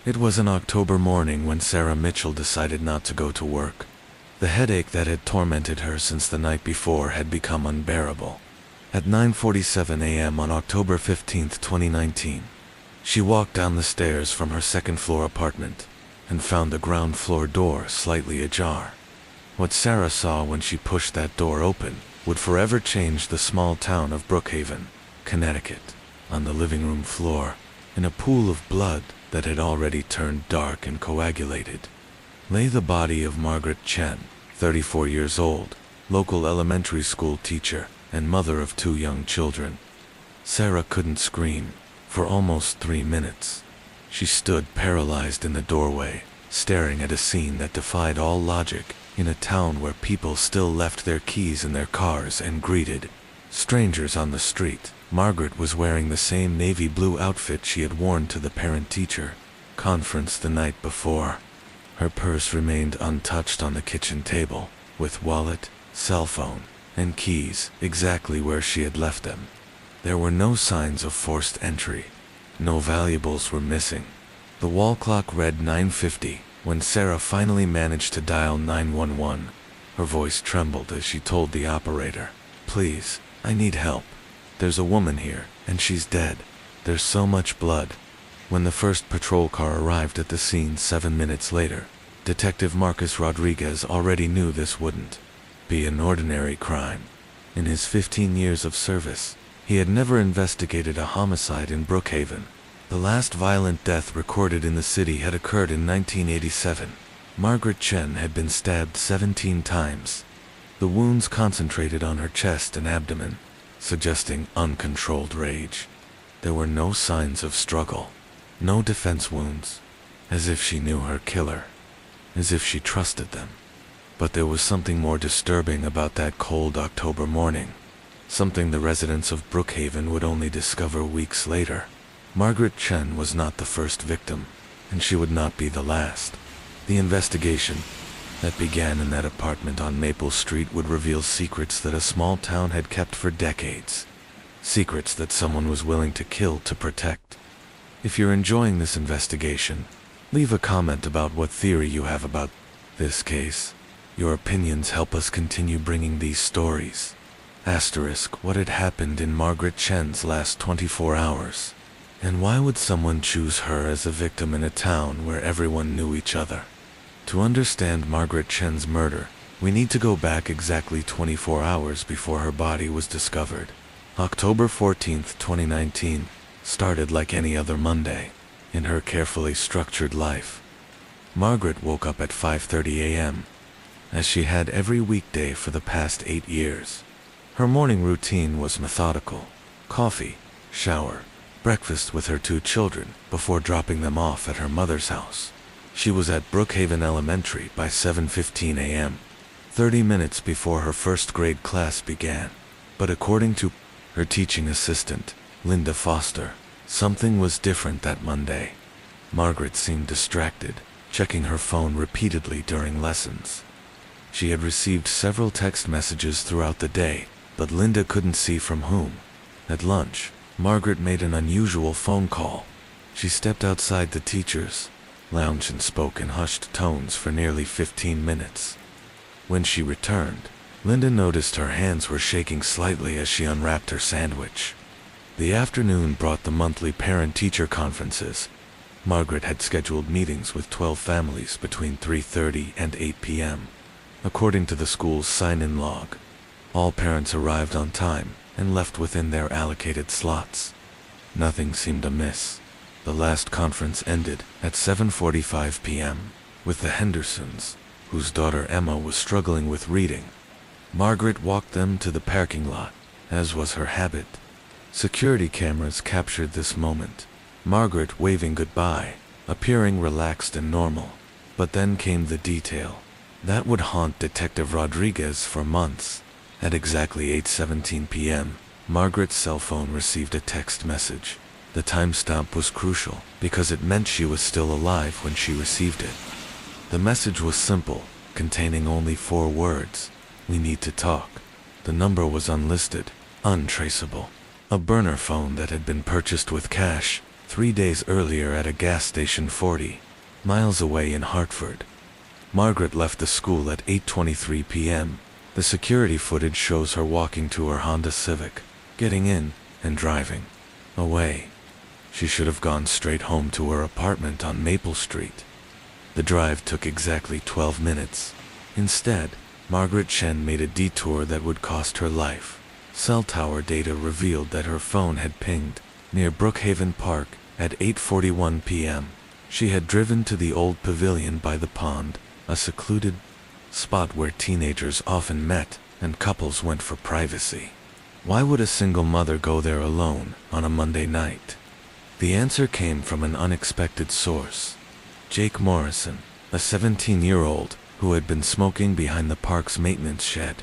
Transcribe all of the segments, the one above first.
It was an October morning when Sarah Mitchell decided not to go to work. The headache that had tormented her since the night before had become unbearable. At 9:47 a.m. on October 15, 2019, she walked down the stairs from her second-floor apartment and found the ground floor door slightly ajar. What Sarah saw when she pushed that door open would forever change the small town of Brookhaven, Connecticut. On the living room floor, in a pool of blood that had already turned dark and coagulated, lay the body of Margaret Chen, 34 years old, local elementary school teacher and mother of 2 young children. Sarah couldn't scream for almost 3 minutes. She stood paralyzed in the doorway, staring at a scene that defied all logic in a town where people still left their keys in their cars and greeted strangers on the street. Margaret was wearing the same navy blue outfit she had worn to the parent-teacher conference the night before. Her purse remained untouched on the kitchen table, with wallet, cell phone, and keys exactly where she had left them. There were no signs of forced entry. No valuables were missing. The wall clock read 9:50 when Sarah finally managed to dial 911. Her voice trembled as she told the operator, "Please, I need help. There's a woman here, and she's dead. There's so much blood." When the first patrol car arrived at the scene 7 minutes later, Detective Marcus Rodriguez already knew this wouldn't be an ordinary crime. In his 15 years of service, he had never investigated a homicide in Brookhaven. The last violent death recorded in the city had occurred in 1987. Margaret Chen had been stabbed 17 times. The wounds concentrated on her chest and abdomen, suggesting uncontrolled rage. There were no signs of struggle, no defense wounds, as if she knew her killer, as if she trusted them. But there was something more disturbing about that cold October morning, something the residents of Brookhaven would only discover weeks later. Margaret Chen was not the first victim, and she would not be the last. The investigation that began in that apartment on Maple Street would reveal secrets that a small town had kept for decades. Secrets that someone was willing to kill to protect. If you're enjoying this investigation, leave a comment about what theory you have about this case. Your opinions help us continue bringing these stories. Asterisk, what had happened in Margaret Chen's last 24 hours? And why would someone choose her as a victim in a town where everyone knew each other? To understand Margaret Chen's murder, we need to go back exactly 24 hours before her body was discovered. October 14th, 2019, started like any other Monday in her carefully structured life. Margaret woke up at 5:30 a.m., as she had every weekday for the past 8 years. Her morning routine was methodical: coffee, shower, breakfast with her 2 children before dropping them off at her mother's house. She was at Brookhaven Elementary by 7:15 a.m., 30 minutes before her first grade class began. But according to her teaching assistant, Linda Foster, something was different that Monday. Margaret seemed distracted, checking her phone repeatedly during lessons. She had received several text messages throughout the day, but Linda couldn't see from whom. At lunch, Margaret made an unusual phone call. She stepped outside the teacher's lounge and spoke in hushed tones for nearly 15 minutes. When she returned, Linda noticed her hands were shaking slightly as she unwrapped her sandwich. The afternoon brought the monthly parent-teacher conferences. Margaret had scheduled meetings with 12 families between 3:30 and 8 p.m. According to the school's sign-in log, all parents arrived on time and left within their allocated slots. Nothing seemed amiss. The last conference ended at 7:45 p.m. with the Hendersons, whose daughter Emma was struggling with reading. Margaret walked them to the parking lot, as was her habit. Security cameras captured this moment. Margaret waving goodbye, appearing relaxed and normal. But then came the detail that would haunt Detective Rodriguez for months. At exactly 8:17 p.m., Margaret's cell phone received a text message. The timestamp was crucial because it meant she was still alive when she received it. The message was simple, containing only 4 words: "We need to talk." The number was unlisted, untraceable. A burner phone that had been purchased with cash, 3 days earlier at a gas station 40 miles away in Hartford. Margaret left the school at 8:23 p.m. The security footage shows her walking to her Honda Civic, getting in, and driving away. She should have gone straight home to her apartment on Maple Street. The drive took exactly 12 minutes. Instead, Margaret Chen made a detour that would cost her life. Cell tower data revealed that her phone had pinged near Brookhaven Park at 8:41 p.m. She had driven to the old pavilion by the pond, a secluded spot where teenagers often met and couples went for privacy. Why would a single mother go there alone on a Monday night? The answer came from an unexpected source. Jake Morrison, a 17-year-old who had been smoking behind the park's maintenance shed,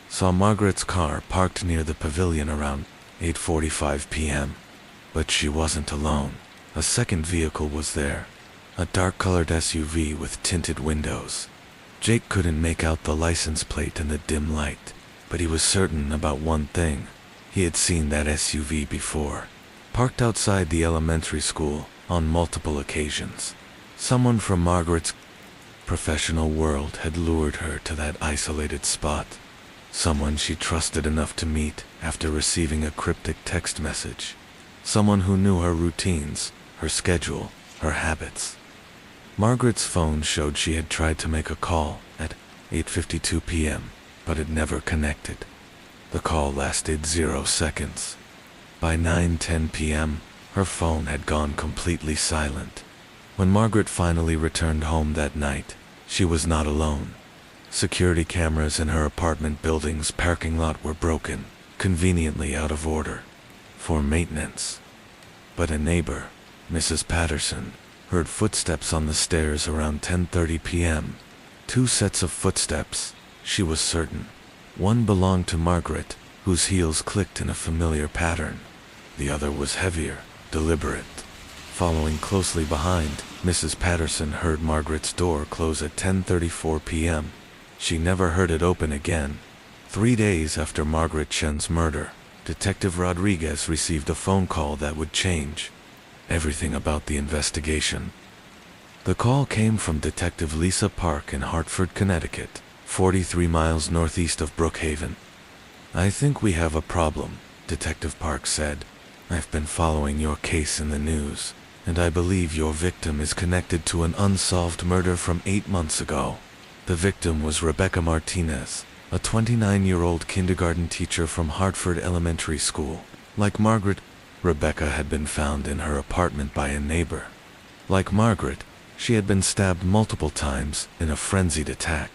saw Margaret's car parked near the pavilion around 8:45 p.m. But she wasn't alone. A second vehicle was there, a dark-colored SUV with tinted windows. Jake couldn't make out the license plate in the dim light, but he was certain about one thing. He had seen that SUV before, parked outside the elementary school on multiple occasions. Someone from Margaret's professional world had lured her to that isolated spot. Someone she trusted enough to meet after receiving a cryptic text message. Someone who knew her routines, her schedule, her habits. Margaret's phone showed she had tried to make a call at 8:52 p.m., but it never connected. The call lasted 0 seconds. By 9:10 p.m., her phone had gone completely silent. When Margaret finally returned home that night, she was not alone. Security cameras in her apartment building's parking lot were broken, conveniently out of order for maintenance. But a neighbor, Mrs. Patterson, heard footsteps on the stairs around 10:30 p.m. 2 sets of footsteps, she was certain. One belonged to Margaret, whose heels clicked in a familiar pattern. The other was heavier, deliberate. Following closely behind, Mrs. Patterson heard Margaret's door close at 10:34 p.m. She never heard it open again. 3 days after Margaret Chen's murder, Detective Rodriguez received a phone call that would change everything about the investigation. The call came from Detective Lisa Park in Hartford, Connecticut, 43 miles northeast of Brookhaven. "I think we have a problem," Detective Park said. "I've been following your case in the news, and I believe your victim is connected to an unsolved murder from 8 months ago." The victim was Rebecca Martinez, a 29-year-old kindergarten teacher from Hartford Elementary School. Like Margaret, Rebecca had been found in her apartment by a neighbor. Like Margaret, she had been stabbed multiple times in a frenzied attack.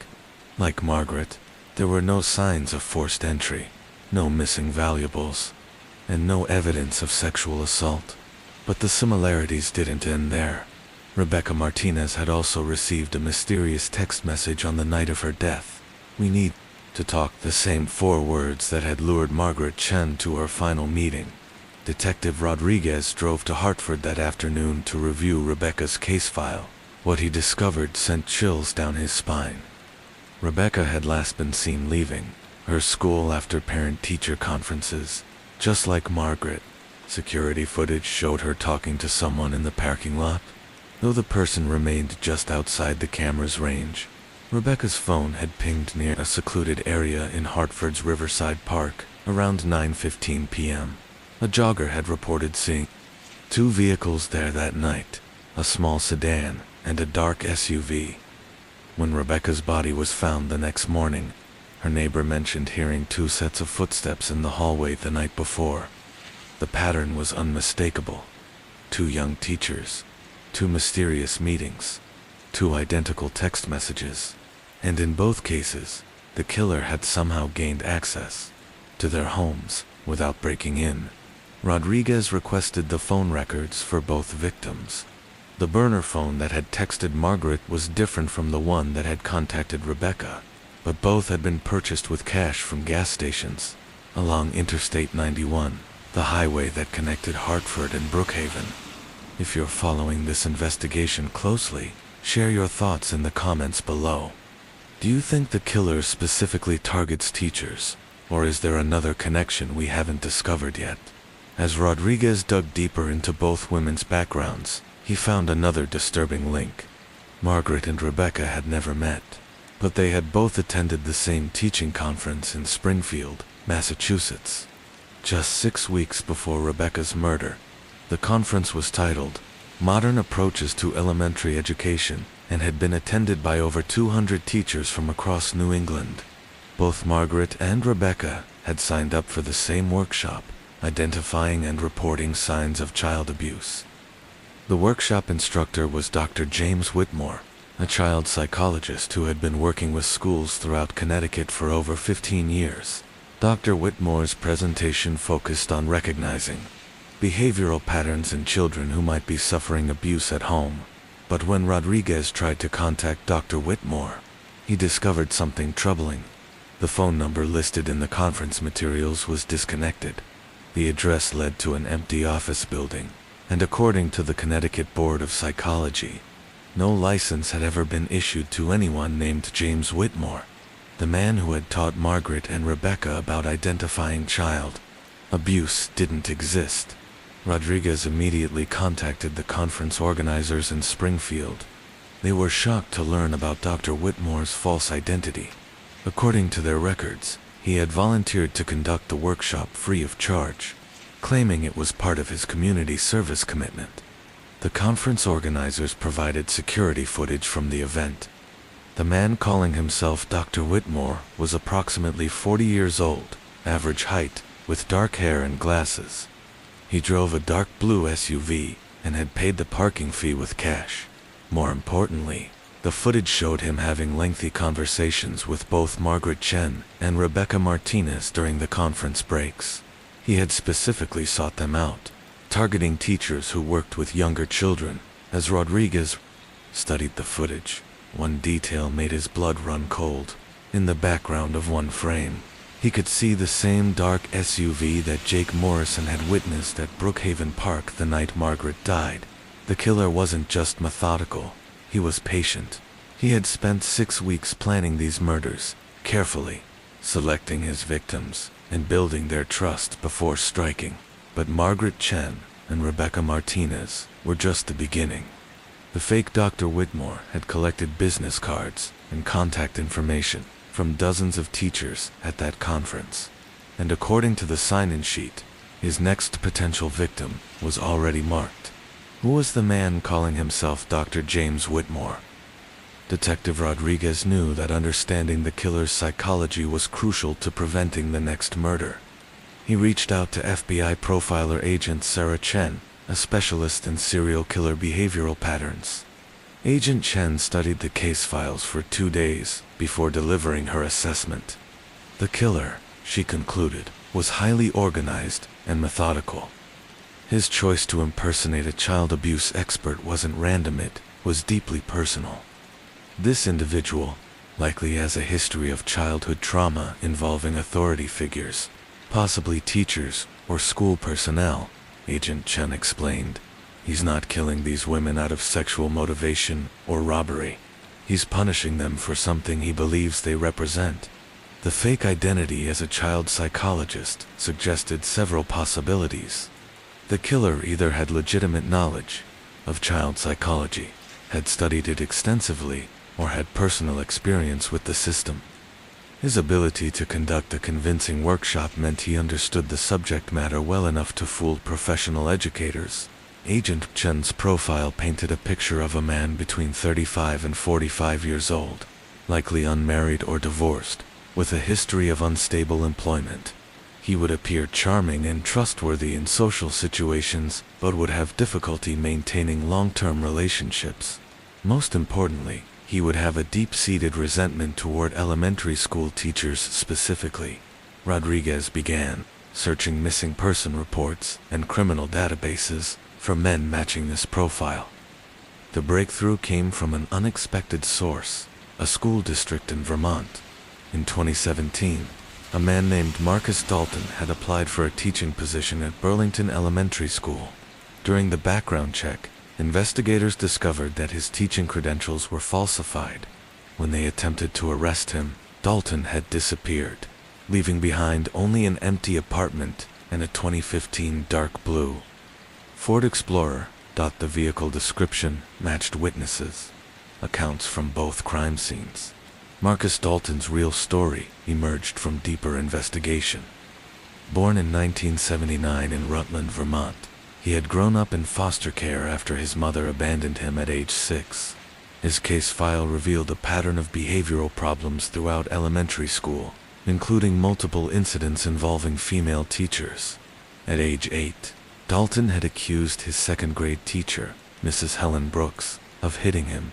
Like Margaret, there were no signs of forced entry, no missing valuables, and no evidence of sexual assault. But the similarities didn't end there. Rebecca Martinez had also received a mysterious text message on the night of her death. "We need to talk," the same 4 words that had lured Margaret Chen to her final meeting. Detective Rodriguez drove to Hartford that afternoon to review Rebecca's case file. What he discovered sent chills down his spine. Rebecca had last been seen leaving her school after parent-teacher conferences. Just like Margaret, security footage showed her talking to someone in the parking lot, though the person remained just outside the camera's range. Rebecca's phone had pinged near a secluded area in Hartford's Riverside Park around 9:15 p.m. A jogger had reported seeing 2 vehicles there that night, a small sedan and a dark SUV. When Rebecca's body was found the next morning, her neighbor mentioned hearing 2 sets of footsteps in the hallway the night before. The pattern was unmistakable. 2 young teachers, 2 mysterious meetings, 2 identical text messages, and in both cases, the killer had somehow gained access to their homes without breaking in. Rodriguez requested the phone records for both victims. The burner phone that had texted Margaret was different from the one that had contacted Rebecca, but both had been purchased with cash from gas stations along Interstate 91, the highway that connected Hartford and Brookhaven. If you're following this investigation closely, share your thoughts in the comments below. Do you think the killer specifically targets teachers, or is there another connection we haven't discovered yet? As Rodriguez dug deeper into both women's backgrounds, he found another disturbing link. Margaret and Rebecca had never met, but they had both attended the same teaching conference in Springfield, Massachusetts. Just 6 weeks before Rebecca's murder, the conference was titled Modern Approaches to Elementary Education and had been attended by over 200 teachers from across New England. Both Margaret and Rebecca had signed up for the same workshop, identifying and reporting signs of child abuse. The workshop instructor was Dr. James Whitmore, a child psychologist who had been working with schools throughout Connecticut for over 15 years. Dr. Whitmore's presentation focused on recognizing behavioral patterns in children who might be suffering abuse at home. But when Rodriguez tried to contact Dr. Whitmore, he discovered something troubling. The phone number listed in the conference materials was disconnected. The address led to an empty office building, and according to the Connecticut Board of Psychology, no license had ever been issued to anyone named James Whitmore, the man who had taught Margaret and Rebecca about identifying child abuse didn't exist. Rodriguez immediately contacted the conference organizers in Springfield. They were shocked to learn about Dr. Whitmore's false identity. According to their records, he had volunteered to conduct the workshop free of charge, claiming it was part of his community service commitment. The conference organizers provided security footage from the event. The man calling himself Dr. Whitmore was approximately 40 years old, average height, with dark hair and glasses. He drove a dark blue SUV and had paid the parking fee with cash. More importantly, the footage showed him having lengthy conversations with both Margaret Chen and Rebecca Martinez during the conference breaks. He had specifically sought them out, targeting teachers who worked with younger children. As Rodriguez studied the footage, one detail made his blood run cold. In the background of one frame, he could see the same dark SUV that Jake Morrison had witnessed at Brookhaven Park the night Margaret died. The killer wasn't just methodical, he was patient. He had spent 6 weeks planning these murders, carefully, selecting his victims and building their trust before striking. But Margaret Chen and Rebecca Martinez were just the beginning. The fake Dr. Whitmore had collected business cards and contact information from dozens of teachers at that conference, and according to the sign-in sheet, his next potential victim was already marked. Who was the man calling himself Dr. James Whitmore? Detective Rodriguez knew that understanding the killer's psychology was crucial to preventing the next murder. He reached out to FBI profiler agent Sarah Chen, a specialist in serial killer behavioral patterns. Agent Chen studied the case files for 2 days before delivering her assessment. The killer, she concluded, was highly organized and methodical. His choice to impersonate a child abuse expert wasn't random, it was deeply personal. This individual likely has a history of childhood trauma involving authority figures, possibly teachers or school personnel, Agent Chen explained. He's not killing these women out of sexual motivation or robbery. He's punishing them for something he believes they represent. The fake identity as a child psychologist suggested several possibilities. The killer either had legitimate knowledge of child psychology, had studied it extensively, or had personal experience with the system. His ability to conduct a convincing workshop meant he understood the subject matter well enough to fool professional educators. Agent Chen's profile painted a picture of a man between 35 and 45 years old, likely unmarried or divorced, with a history of unstable employment. He would appear charming and trustworthy in social situations, but would have difficulty maintaining long-term relationships. Most importantly, he would have a deep-seated resentment toward elementary school teachers specifically. Rodriguez began searching missing person reports and criminal databases for men matching this profile. The breakthrough came from an unexpected source, a school district in Vermont. In 2017, a man named Marcus Dalton had applied for a teaching position at Burlington Elementary School. During the background check, investigators discovered that his teaching credentials were falsified. When they attempted to arrest him, Dalton had disappeared, leaving behind only an empty apartment and a 2015 dark blue Ford Explorer. The vehicle description matched witnesses' accounts from both crime scenes. Marcus Dalton's real story emerged from deeper investigation. Born in 1979 in Rutland, Vermont, he had grown up in foster care after his mother abandoned him at age 6. His case file revealed a pattern of behavioral problems throughout elementary school, including multiple incidents involving female teachers. At age 8, Dalton had accused his second-grade teacher, Mrs. Helen Brooks, of hitting him.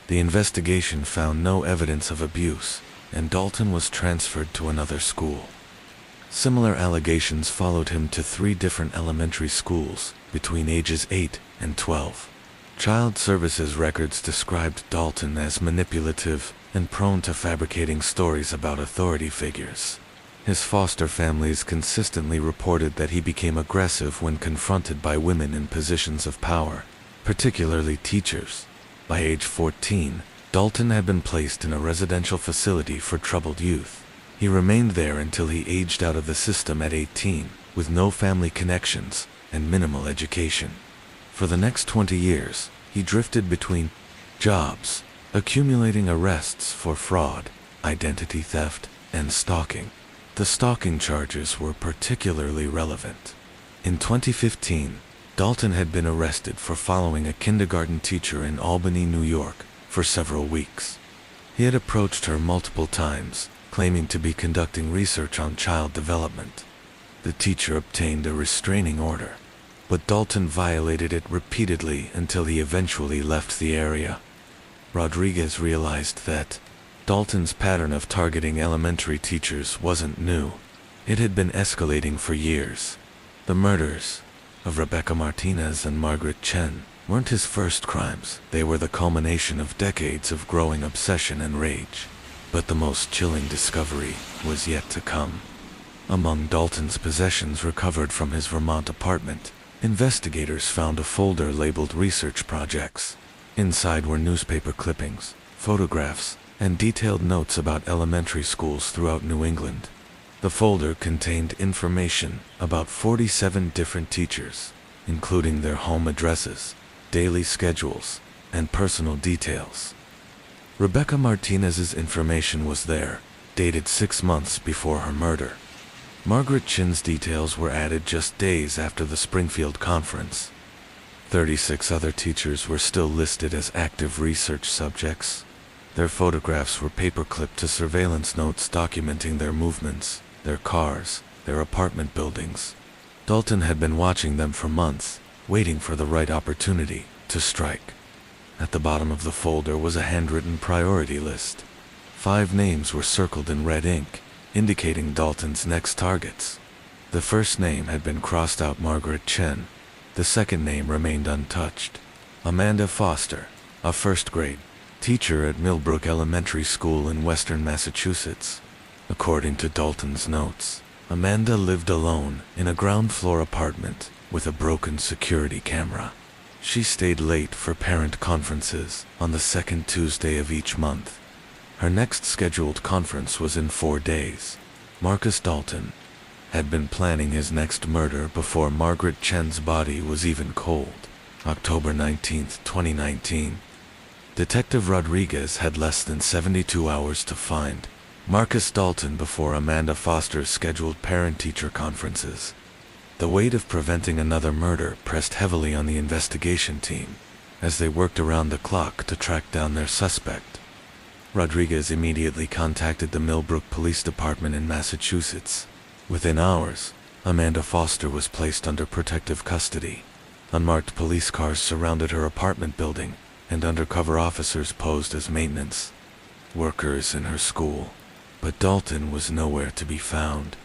The investigation found no evidence of abuse, and Dalton was transferred to another school. Similar allegations followed him to 3 different elementary schools between ages 8 and 12. Child Services records described Dalton as manipulative and prone to fabricating stories about authority figures. His foster families consistently reported that he became aggressive when confronted by women in positions of power, particularly teachers. By age 14, Dalton had been placed in a residential facility for troubled youth. He remained there until he aged out of the system at 18, with no family connections and minimal education. For the next 20 years, he drifted between jobs, accumulating arrests for fraud, identity theft, and stalking. The stalking charges were particularly relevant. In 2015, Dalton had been arrested for following a kindergarten teacher in Albany, New York, for several weeks. He had approached her multiple times, claiming to be conducting research on child development. The teacher obtained a restraining order, but Dalton violated it repeatedly until he eventually left the area. Rodriguez realized that Dalton's pattern of targeting elementary teachers wasn't new. It had been escalating for years. The murders of Rebecca Martinez and Margaret Chen weren't his first crimes. They were the culmination of decades of growing obsession and rage. But the most chilling discovery was yet to come. Among Dalton's possessions recovered from his Vermont apartment, investigators found a folder labeled Research Projects. Inside were newspaper clippings, photographs, and detailed notes about elementary schools throughout New England. The folder contained information about 47 different teachers, including their home addresses, daily schedules, and personal details. Rebecca Martinez's information was there, dated 6 months before her murder. Margaret Chen's details were added just days after the Springfield conference. 36 other teachers were still listed as active research subjects. Their photographs were paperclipped to surveillance notes documenting their movements, their cars, their apartment buildings. Dalton had been watching them for months, waiting for the right opportunity to strike. At the bottom of the folder was a handwritten priority list. 5 names were circled in red ink, indicating Dalton's next targets. The first name had been crossed out, Margaret Chen. The second name remained untouched. Amanda Foster, a first-grade teacher at Millbrook Elementary School in western Massachusetts. According to Dalton's notes, Amanda lived alone in a ground-floor apartment with a broken security camera. She stayed late for parent conferences on the second Tuesday of each month. Her next scheduled conference was in 4 days. Marcus Dalton had been planning his next murder before Margaret Chen's body was even cold. October 19, 2019. Detective Rodriguez had less than 72 hours to find Marcus Dalton before Amanda Foster's scheduled parent-teacher conferences. The weight of preventing another murder pressed heavily on the investigation team as they worked around the clock to track down their suspect. Rodriguez immediately contacted the Millbrook Police Department in Massachusetts. Within hours, Amanda Foster was placed under protective custody. Unmarked police cars surrounded her apartment building, and undercover officers posed as maintenance workers in her school. But Dalton was nowhere to be found.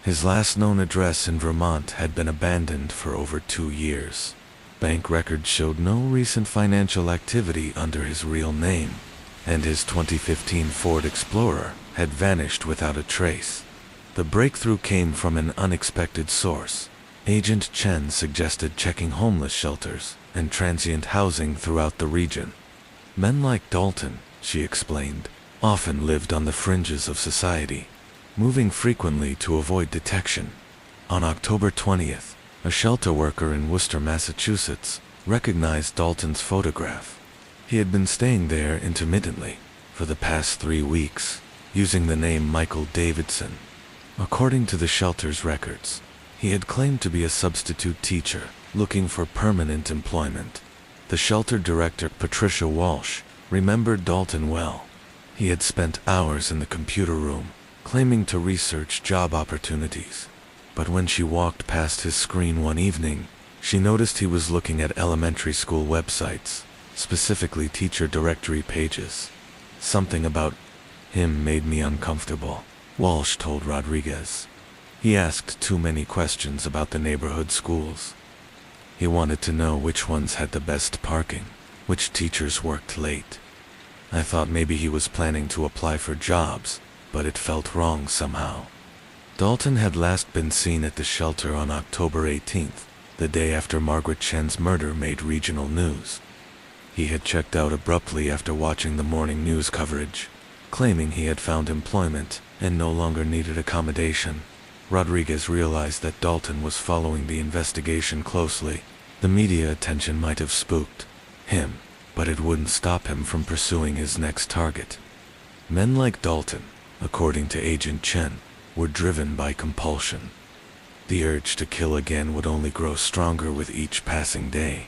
His last known address in Vermont had been abandoned for over 2 years. Bank records showed no recent financial activity under his real name, and his 2015 Ford Explorer had vanished without a trace. The breakthrough came from an unexpected source. Agent Chen suggested checking homeless shelters and transient housing throughout the region. Men like Dalton, she explained, often lived on the fringes of society, moving frequently to avoid detection. On October 20th, a shelter worker in Worcester, Massachusetts, recognized Dalton's photograph. He had been staying there intermittently for the past 3 weeks, using the name Michael Davidson. According to the shelter's records, he had claimed to be a substitute teacher looking for permanent employment. The shelter director, Patricia Walsh, remembered Dalton well. He had spent hours in the computer room, claiming to research job opportunities. But when she walked past his screen one evening, she noticed he was looking at elementary school websites, specifically teacher directory pages. Something about him made me uncomfortable, Walsh told Rodriguez. He asked too many questions about the neighborhood schools. He wanted to know which ones had the best parking, which teachers worked late. I thought maybe he was planning to apply for jobs, but it felt wrong somehow. Dalton had last been seen at the shelter on October 18th, the day after Margaret Chen's murder made regional news. He had checked out abruptly after watching the morning news coverage, claiming he had found employment and no longer needed accommodation. Rodriguez realized that Dalton was following the investigation closely. The media attention might have spooked him, but it wouldn't stop him from pursuing his next target. Men like Dalton, according to Agent Chen, were driven by compulsion. The urge to kill again would only grow stronger with each passing day.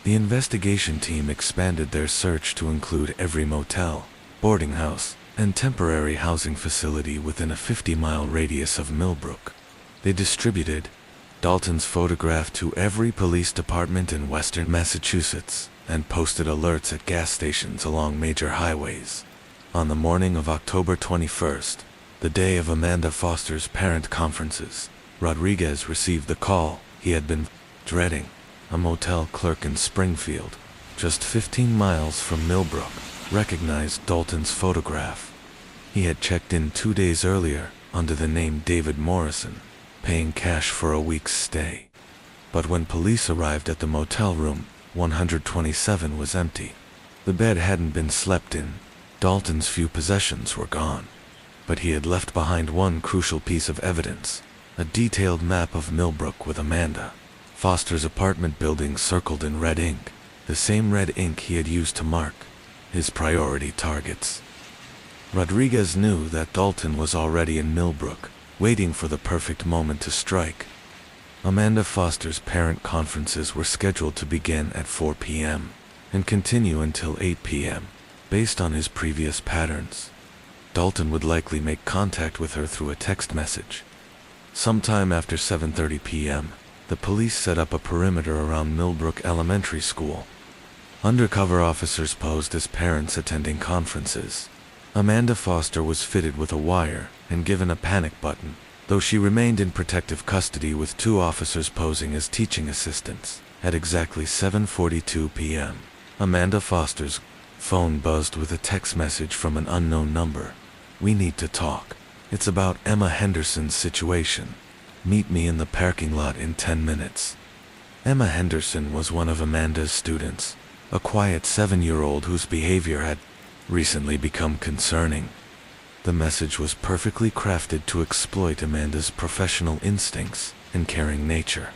The investigation team expanded their search to include every motel, boarding house, and temporary housing facility within a 50-mile radius of Millbrook. They distributed Dalton's photograph to every police department in western Massachusetts and posted alerts at gas stations along major highways. On the morning of October 21st, the day of Amanda Foster's parent conferences, Rodriguez received the call he had been dreading. A motel clerk in Springfield, just 15 miles from Millbrook, recognized Dalton's photograph. He had checked in 2 days earlier under the name David Morrison, paying cash for a week's stay. But when police arrived at the motel room, 127 was empty. The bed hadn't been slept in. Dalton's few possessions were gone. But he had left behind one crucial piece of evidence, a detailed map of Millbrook with Amanda Foster's apartment building circled in red ink, the same red ink he had used to mark his priority targets. Rodriguez knew that Dalton was already in Millbrook, waiting for the perfect moment to strike. Amanda Foster's parent conferences were scheduled to begin at 4 p.m. and continue until 8 p.m., based on his previous patterns. Dalton would likely make contact with her through a text message. Sometime after 7:30 p.m., the police set up a perimeter around Millbrook Elementary School. Undercover officers posed as parents attending conferences. Amanda Foster was fitted with a wire and given a panic button, though she remained in protective custody with 2 officers posing as teaching assistants. At exactly 7:42 p.m., Amanda Foster's phone buzzed with a text message from an unknown number. "We need to talk. It's about Emma Henderson's situation. Meet me in the parking lot in 10 minutes." Emma Henderson was one of Amanda's students, a quiet 7-year-old whose behavior had recently become concerning. The message was perfectly crafted to exploit Amanda's professional instincts and caring nature.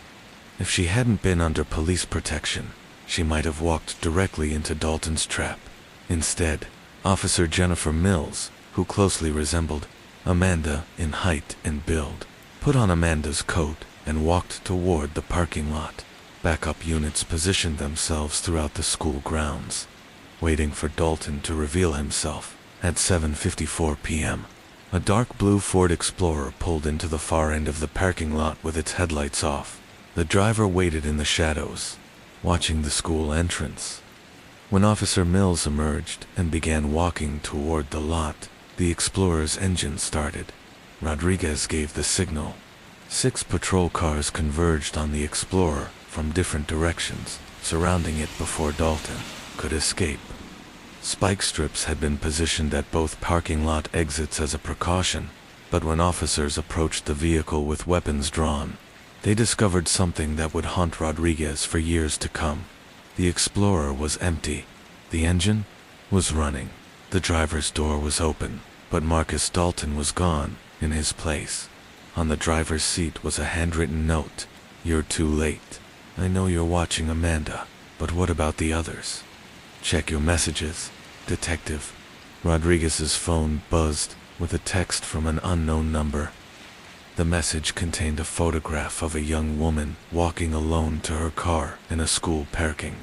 If she hadn't been under police protection, she might have walked directly into Dalton's trap. Instead, Officer Jennifer Mills, who closely resembled Amanda in height and build, put on Amanda's coat and walked toward the parking lot. Backup units positioned themselves throughout the school grounds, waiting for Dalton to reveal himself. At 7:54 p.m., a dark blue Ford Explorer pulled into the far end of the parking lot with its headlights off. The driver waited in the shadows, watching the school entrance. When Officer Mills emerged and began walking toward the lot, the Explorer's engine started. Rodriguez gave the signal. 6 patrol cars converged on the Explorer from different directions, surrounding it before Dalton could escape. Spike strips had been positioned at both parking lot exits as a precaution, but when officers approached the vehicle with weapons drawn, they discovered something that would haunt Rodriguez for years to come. The Explorer was empty. The engine was running. The driver's door was open, but Marcus Dalton was gone. In his place, On the driver's seat was a handwritten note. "You're too late. I know you're watching, Amanda, but what about the others? Check your messages, Detective." Rodriguez's phone buzzed with a text from an unknown number. The message contained a photograph of a young woman walking alone to her car in a school parking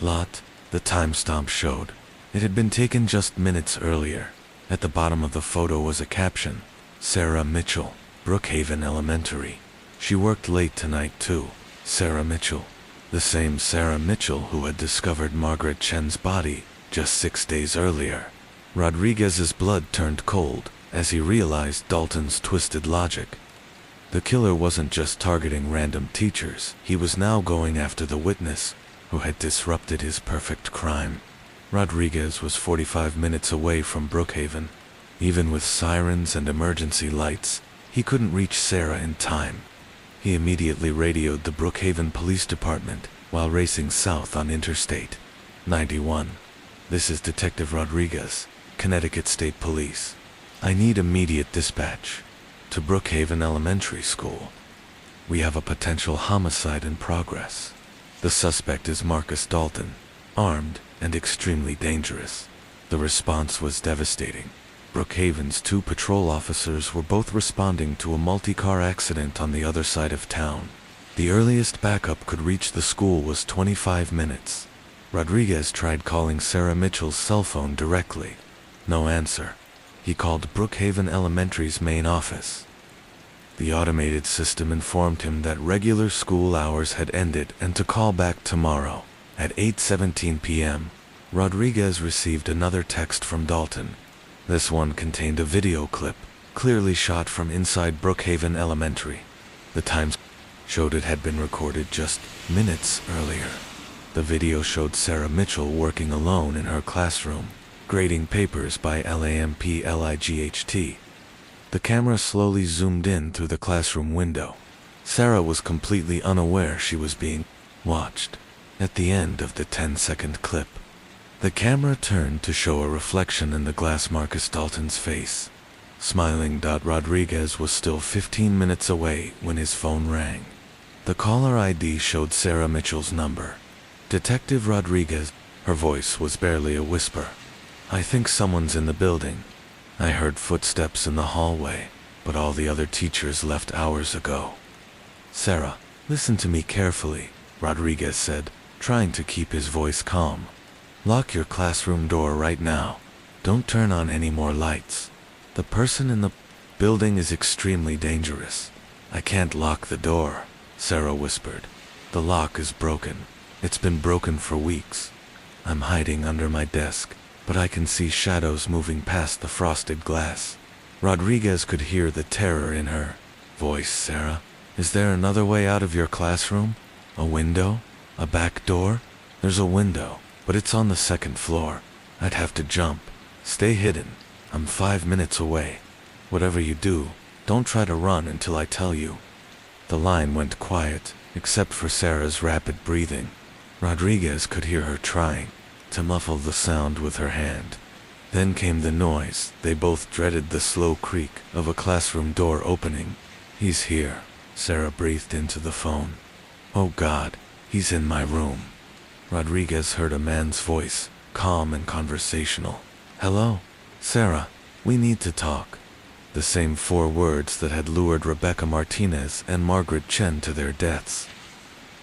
lot. The timestamp showed it had been taken just minutes earlier. At the bottom of the photo was a caption: "Sarah Mitchell, Brookhaven Elementary. She worked late tonight too. Sarah Mitchell." The same Sarah Mitchell who had discovered Margaret Chen's body just 6 days earlier. Rodriguez's blood turned cold as he realized Dalton's twisted logic. The killer wasn't just targeting random teachers, he was now going after the witness who had disrupted his perfect crime. Rodriguez was 45 minutes away from Brookhaven. Even with sirens and emergency lights, he couldn't reach Sarah in time. He immediately radioed the Brookhaven Police Department while racing south on Interstate 91. "This is Detective Rodriguez, Connecticut State Police. I need immediate dispatch to Brookhaven Elementary School. We have a potential homicide in progress. The suspect is Marcus Dalton, armed and extremely dangerous." The response was devastating. Brookhaven's 2 patrol officers were both responding to a multi-car accident on the other side of town. The earliest backup could reach the school was 25 minutes. Rodriguez tried calling Sarah Mitchell's cell phone directly. No answer. He called Brookhaven Elementary's main office. The automated system informed him that regular school hours had ended and to call back tomorrow. At 8:17 p.m., Rodriguez received another text from Dalton. This one contained a video clip, clearly shot from inside Brookhaven Elementary. The Times showed it had been recorded just minutes earlier. The video showed Sarah Mitchell working alone in her classroom, grading papers by LAMPLIGHT. The camera slowly zoomed in through the classroom window. Sarah was completely unaware she was being watched. At the end of the 10-second clip, the camera turned to show a reflection in the glass Marcus Dalton's face. Smiling. Rodriguez was still 15 minutes away when his phone rang. The caller ID showed Sarah Mitchell's number. "Detective Rodriguez." Her voice was barely a whisper. "I think someone's in the building. I heard footsteps in the hallway, but all the other teachers left hours ago." "Sarah, listen to me carefully," Rodriguez said, trying to keep his voice calm. "Lock your classroom door right now. Don't turn on any more lights. The person in the building is extremely dangerous." "I can't lock the door," Sarah whispered. "The lock is broken. It's been broken for weeks. I'm hiding under my desk, but I can see shadows moving past the frosted glass." Rodriguez could hear the terror in her voice. "Sarah, is there another way out of your classroom? A window? A back door?" "There's a window, but it's on the 2nd floor. I'd have to jump. Stay hidden. I'm 5 minutes away. Whatever you do, don't try to run until I tell you." The line went quiet, except for Sarah's rapid breathing. Rodriguez could hear her trying to muffle the sound with her hand. Then came the noise. They both dreaded the slow creak of a classroom door opening. "He's here," Sarah breathed into the phone. "Oh God, he's in my room." Rodriguez heard a man's voice, calm and conversational. "Hello, Sarah, we need to talk." The same 4 words that had lured Rebecca Martinez and Margaret Chen to their deaths.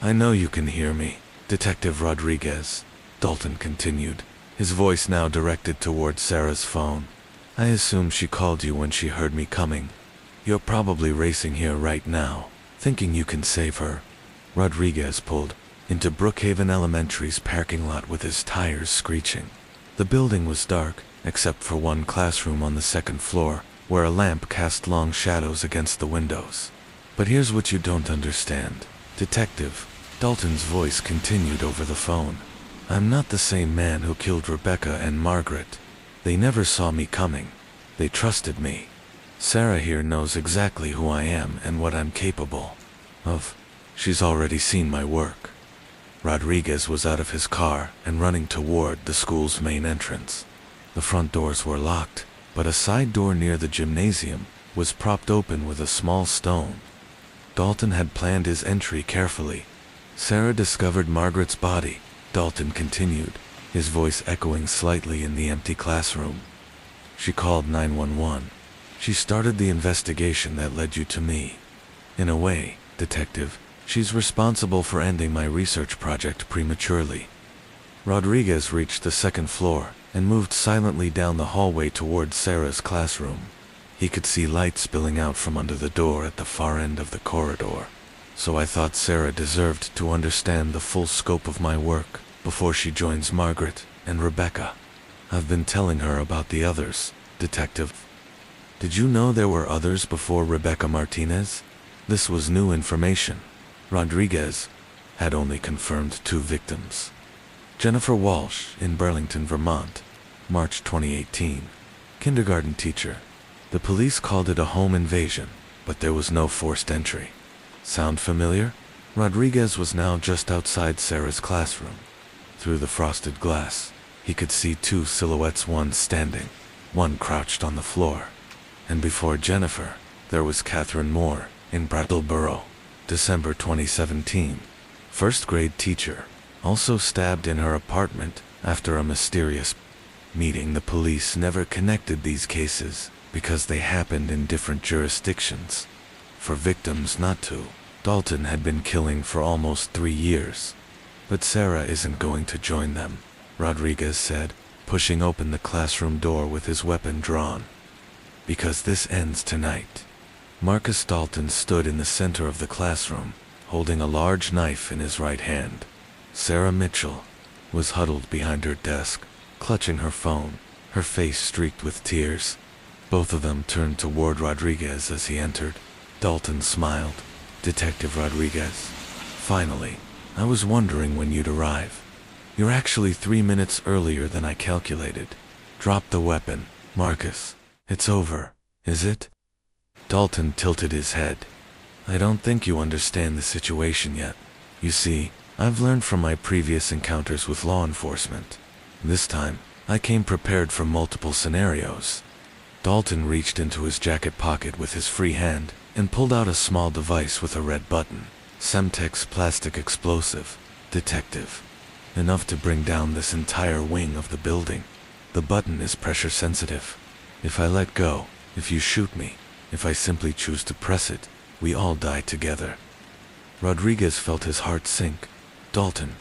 "I know you can hear me, Detective Rodriguez," Dalton continued, his voice now directed toward Sarah's phone. "I assume she called you when she heard me coming. You're probably racing here right now, thinking you can save her." Rodriguez pulled into Brookhaven Elementary's parking lot with his tires screeching. The building was dark, except for one classroom on the 2nd floor, where a lamp cast long shadows against the windows. "But here's what you don't understand, Detective," Dalton's voice continued over the phone. "I'm not the same man who killed Rebecca and Margaret. They never saw me coming. They trusted me. Sarah here knows exactly who I am and what I'm capable of. She's already seen my work." Rodriguez was out of his car and running toward the school's main entrance. The front doors were locked, but a side door near the gymnasium was propped open with a small stone. Dalton had planned his entry carefully. Sarah discovered Margaret's body, Dalton continued, his voice echoing slightly in the empty classroom. She called 911. She started the investigation that led you to me. In a way, Detective, she's responsible for ending my research project prematurely. Rodriguez reached the second floor and moved silently down the hallway towards Sarah's classroom. He could see light spilling out from under the door at the far end of the corridor. So I thought Sarah deserved to understand the full scope of my work before she joins Margaret and Rebecca. I've been telling her about the others, Detective. Did you know there were others before Rebecca Martinez? This was new information. Rodriguez had only confirmed 2 victims. Jennifer Walsh in Burlington, Vermont, March 2018. Kindergarten teacher. The police called it a home invasion, but there was no forced entry. Sound familiar? Rodriguez was now just outside Sarah's classroom. Through the frosted glass, he could see 2 silhouettes, one standing, one crouched on the floor. And before Jennifer, there was Catherine Moore in Brattleboro, December 2017. First grade teacher, also stabbed in her apartment after a mysterious meeting. The police never connected these cases because they happened in different jurisdictions. For victims not to, Dalton had been killing for almost 3 years. But Sarah isn't going to join them, Rodriguez said, pushing open the classroom door with his weapon drawn. Because this ends tonight. Marcus Dalton stood in the center of the classroom, holding a large knife in his right hand. Sarah Mitchell was huddled behind her desk, clutching her phone, her face streaked with tears. Both of them turned toward Rodriguez as he entered. Dalton smiled. Detective Rodriguez. Finally, I was wondering when you'd arrive. You're actually 3 minutes earlier than I calculated. Drop the weapon, Marcus. It's over, is it? Dalton tilted his head. I don't think you understand the situation yet. You see, I've learned from my previous encounters with law enforcement. This time, I came prepared for multiple scenarios. Dalton reached into his jacket pocket with his free hand and pulled out a small device with a red button. Semtex plastic explosive, Detective. Enough to bring down this entire wing of the building. The button is pressure sensitive. If I let go, if you shoot me, if I simply choose to press it, we all die together. Rodriguez felt his heart sink. Dalton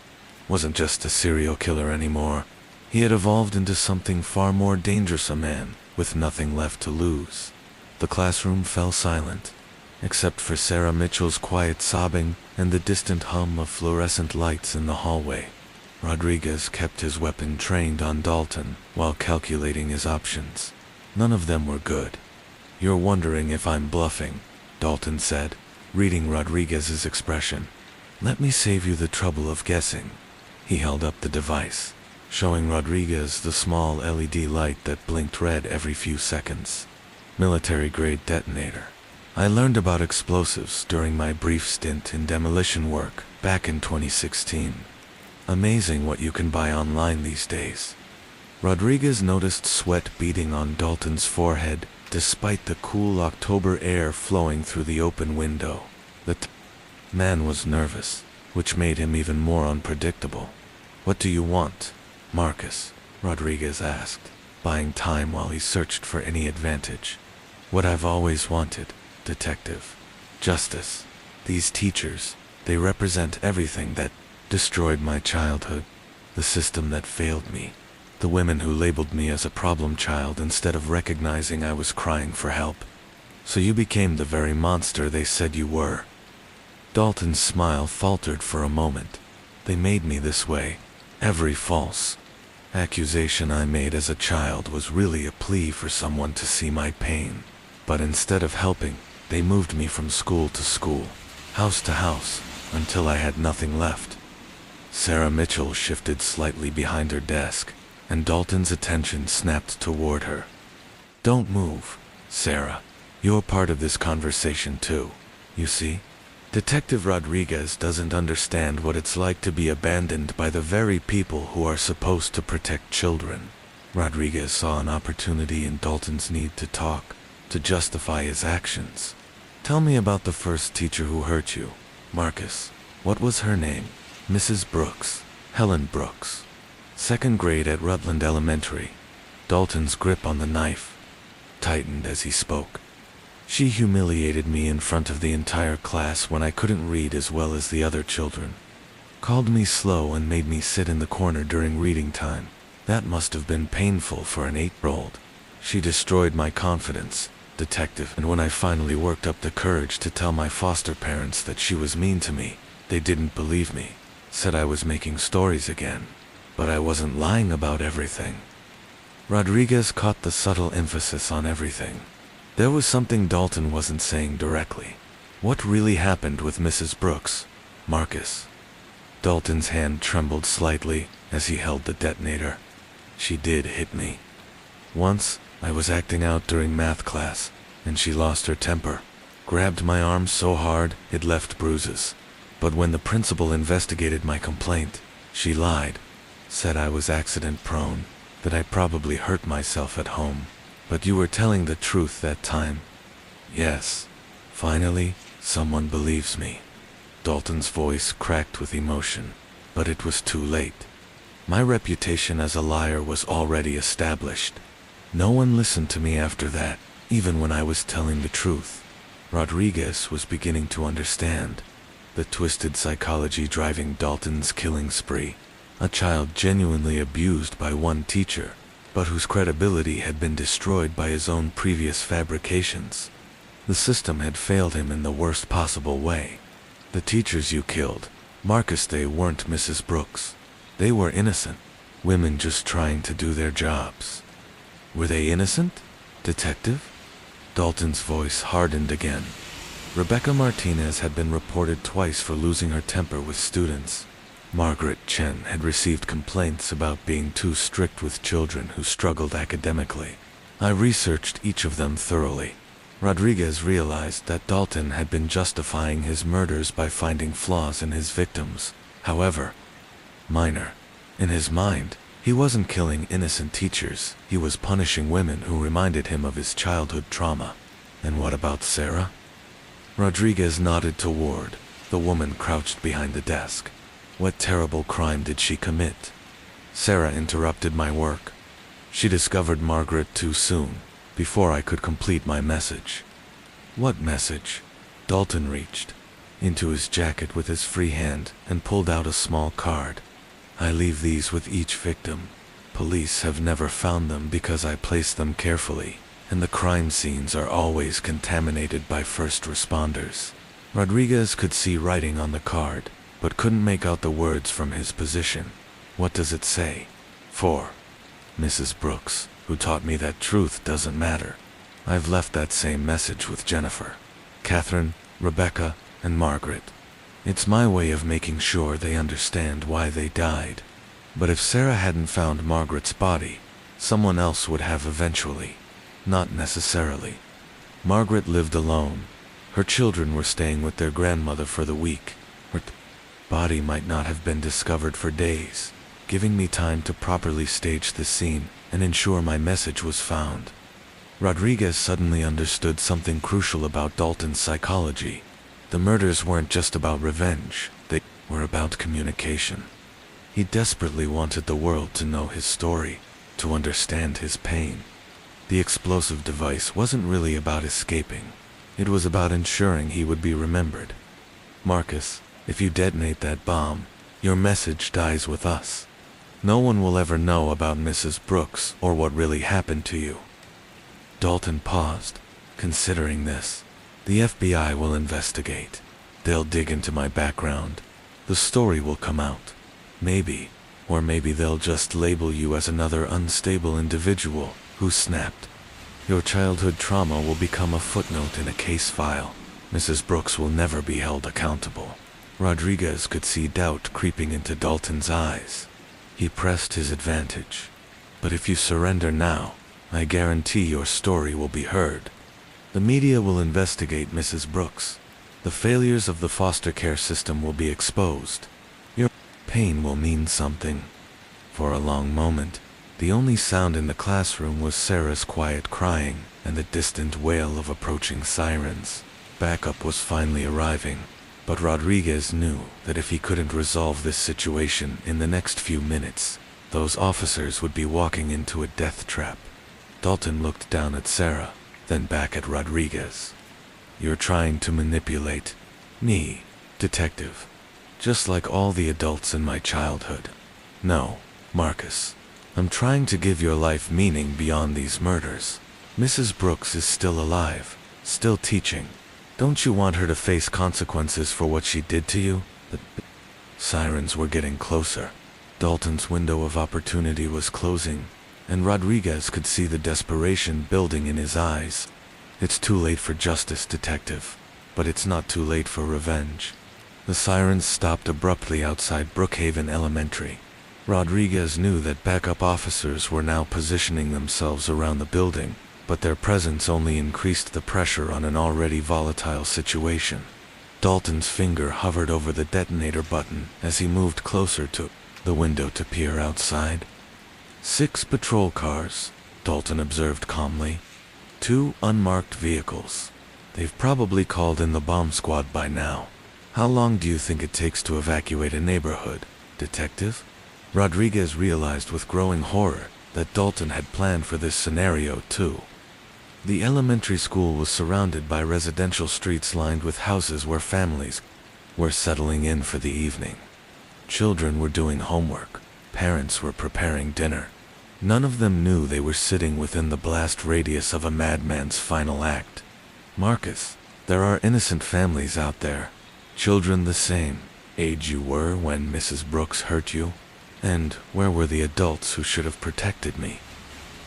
wasn't just a serial killer anymore. He had evolved into something far more dangerous, a man with nothing left to lose. The classroom fell silent, except for Sarah Mitchell's quiet sobbing and the distant hum of fluorescent lights in the hallway. Rodriguez kept his weapon trained on Dalton while calculating his options. None of them were good. You're wondering if I'm bluffing, Dalton said, reading Rodriguez's expression. Let me save you the trouble of guessing. He held up the device, showing Rodriguez the small LED light that blinked red every few seconds. Military-grade detonator. I learned about explosives during my brief stint in demolition work back in 2016. Amazing what you can buy online these days. Rodriguez noticed sweat beading on Dalton's forehead despite the cool October air flowing through the open window. The man was nervous, which made him even more unpredictable. What do you want, Marcus? Rodriguez asked, buying time while he searched for any advantage. What I've always wanted, Detective. Justice. These teachers, they represent everything that destroyed my childhood. The system that failed me. The women who labeled me as a problem child instead of recognizing I was crying for help. So you became the very monster they said you were. Dalton's smile faltered for a moment. They made me this way. Every false accusation I made as a child was really a plea for someone to see my pain. But instead of helping, they moved me from school to school, house to house, until I had nothing left. Sarah Mitchell shifted slightly behind her desk, and Dalton's attention snapped toward her. Don't move, Sarah. You're part of this conversation too, you see? Detective Rodriguez doesn't understand what it's like to be abandoned by the very people who are supposed to protect children. Rodriguez saw an opportunity in Dalton's need to talk. to justify his actions. Tell me about the first teacher who hurt you. Marcus. What was her name? Mrs. Brooks. Helen Brooks. Second grade at Rutland Elementary. Dalton's grip on the knife tightened as he spoke. She humiliated me in front of the entire class when I couldn't read as well as the other children. Called me slow and made me sit in the corner during reading time. That must have been painful for an 8-year-old. She destroyed my confidence, detective, and when I finally worked up the courage to tell my foster parents that she was mean to me, they didn't believe me, said I was making stories again. But I wasn't lying about everything. Rodriguez caught the subtle emphasis on everything. There was something Dalton wasn't saying directly. What really happened with Mrs. Brooks, Marcus? Dalton's hand trembled slightly as he held the detonator. She did hit me. Once, I was acting out during math class, and she lost her temper. Grabbed my arm so hard, it left bruises. But when the principal investigated my complaint, she lied. Said I was accident-prone, that I probably hurt myself at home. But you were telling the truth that time. Yes. Finally, someone believes me. Dalton's voice cracked with emotion, but it was too late. My reputation as a liar was already established. No one listened to me after that, even when I was telling the truth. Rodriguez was beginning to understand the twisted psychology driving Dalton's killing spree. A child genuinely abused by one teacher, but whose credibility had been destroyed by his own previous fabrications. The system had failed him in the worst possible way. The teachers you killed, Marcus, they weren't Mrs. Brooks. They were innocent. Women just trying to do their jobs. Were they innocent, detective? Dalton's voice hardened again. Rebecca Martinez had been reported twice for losing her temper with students. Margaret Chen had received complaints about being too strict with children who struggled academically. I researched each of them thoroughly. Rodriguez realized that Dalton had been justifying his murders by finding flaws in his victims, however minor. In his mind, he wasn't killing innocent teachers, he was punishing women who reminded him of his childhood trauma. And what about Sarah? Rodriguez nodded toward the woman crouched behind the desk. What terrible crime did she commit? Sarah interrupted my work. She discovered Margaret too soon, before I could complete my message. What message? Dalton reached into his jacket with his free hand and pulled out a small card. I leave these with each victim. Police have never found them because I placed them carefully, and the crime scenes are always contaminated by first responders. Rodriguez could see writing on the card, but couldn't make out the words from his position. What does it say? For Mrs. Brooks, who taught me that truth doesn't matter. I've left that same message with Jennifer, Catherine, Rebecca, and Margaret. It's my way of making sure they understand why they died. But if Sarah hadn't found Margaret's body, someone else would have eventually. Not necessarily. Margaret lived alone. Her children were staying with their grandmother for the week. Her body might not have been discovered for days, giving me time to properly stage the scene and ensure my message was found. Rodriguez suddenly understood something crucial about Dalton's psychology. The murders weren't just about revenge, they were about communication. He desperately wanted the world to know his story, to understand his pain. The explosive device wasn't really about escaping. It was about ensuring he would be remembered. Marcus, if you detonate that bomb, your message dies with us. No one will ever know about Mrs. Brooks or what really happened to you. Dalton paused, considering this. The FBI will investigate. They'll dig into my background. The story will come out. Maybe, or maybe they'll just label you as another unstable individual who snapped. Your childhood trauma will become a footnote in a case file. Mrs. Brooks will never be held accountable. Rodriguez could see doubt creeping into Dalton's eyes. He pressed his advantage. But if you surrender now, I guarantee your story will be heard. The media will investigate Mrs. Brooks. The failures of the foster care system will be exposed. Your pain will mean something. For a long moment, The only sound in the classroom was Sarah's quiet crying and the distant wail of approaching sirens. Backup was finally arriving, but Rodriguez knew that if he couldn't resolve this situation in the next few minutes, those officers would be walking into a death trap. Dalton looked down at Sarah, then back at Rodriguez. "You're trying to manipulate me, detective, just like all the adults in my childhood." "No, Marcus. I'm trying to give your life meaning beyond these murders. Mrs. Brooks is still alive, still teaching. Don't you want her to face consequences for what she did to you?" The sirens were getting closer. Dalton's window of opportunity was closing, and Rodriguez could see the desperation building in his eyes. "It's too late for justice, detective, but it's not too late for revenge." The sirens stopped abruptly outside Brookhaven Elementary. Rodriguez knew that backup officers were now positioning themselves around the building, but their presence only increased the pressure on an already volatile situation. Dalton's finger hovered over the detonator button as he moved closer to the window to peer outside. 6 patrol cars, Dalton observed calmly. 2 unmarked vehicles. They've probably called in the bomb squad by now. How long do you think it takes to evacuate a neighborhood, detective? Rodriguez realized with growing horror that Dalton had planned for this scenario too. The elementary school was surrounded by residential streets lined with houses where families were settling in for the evening. Children were doing homework. Parents were preparing dinner. None of them knew they were sitting within the blast radius of a madman's final act. "Marcus, there are innocent families out there. Children the same age you were when Mrs. Brooks hurt you. And where were the adults who should have protected me?"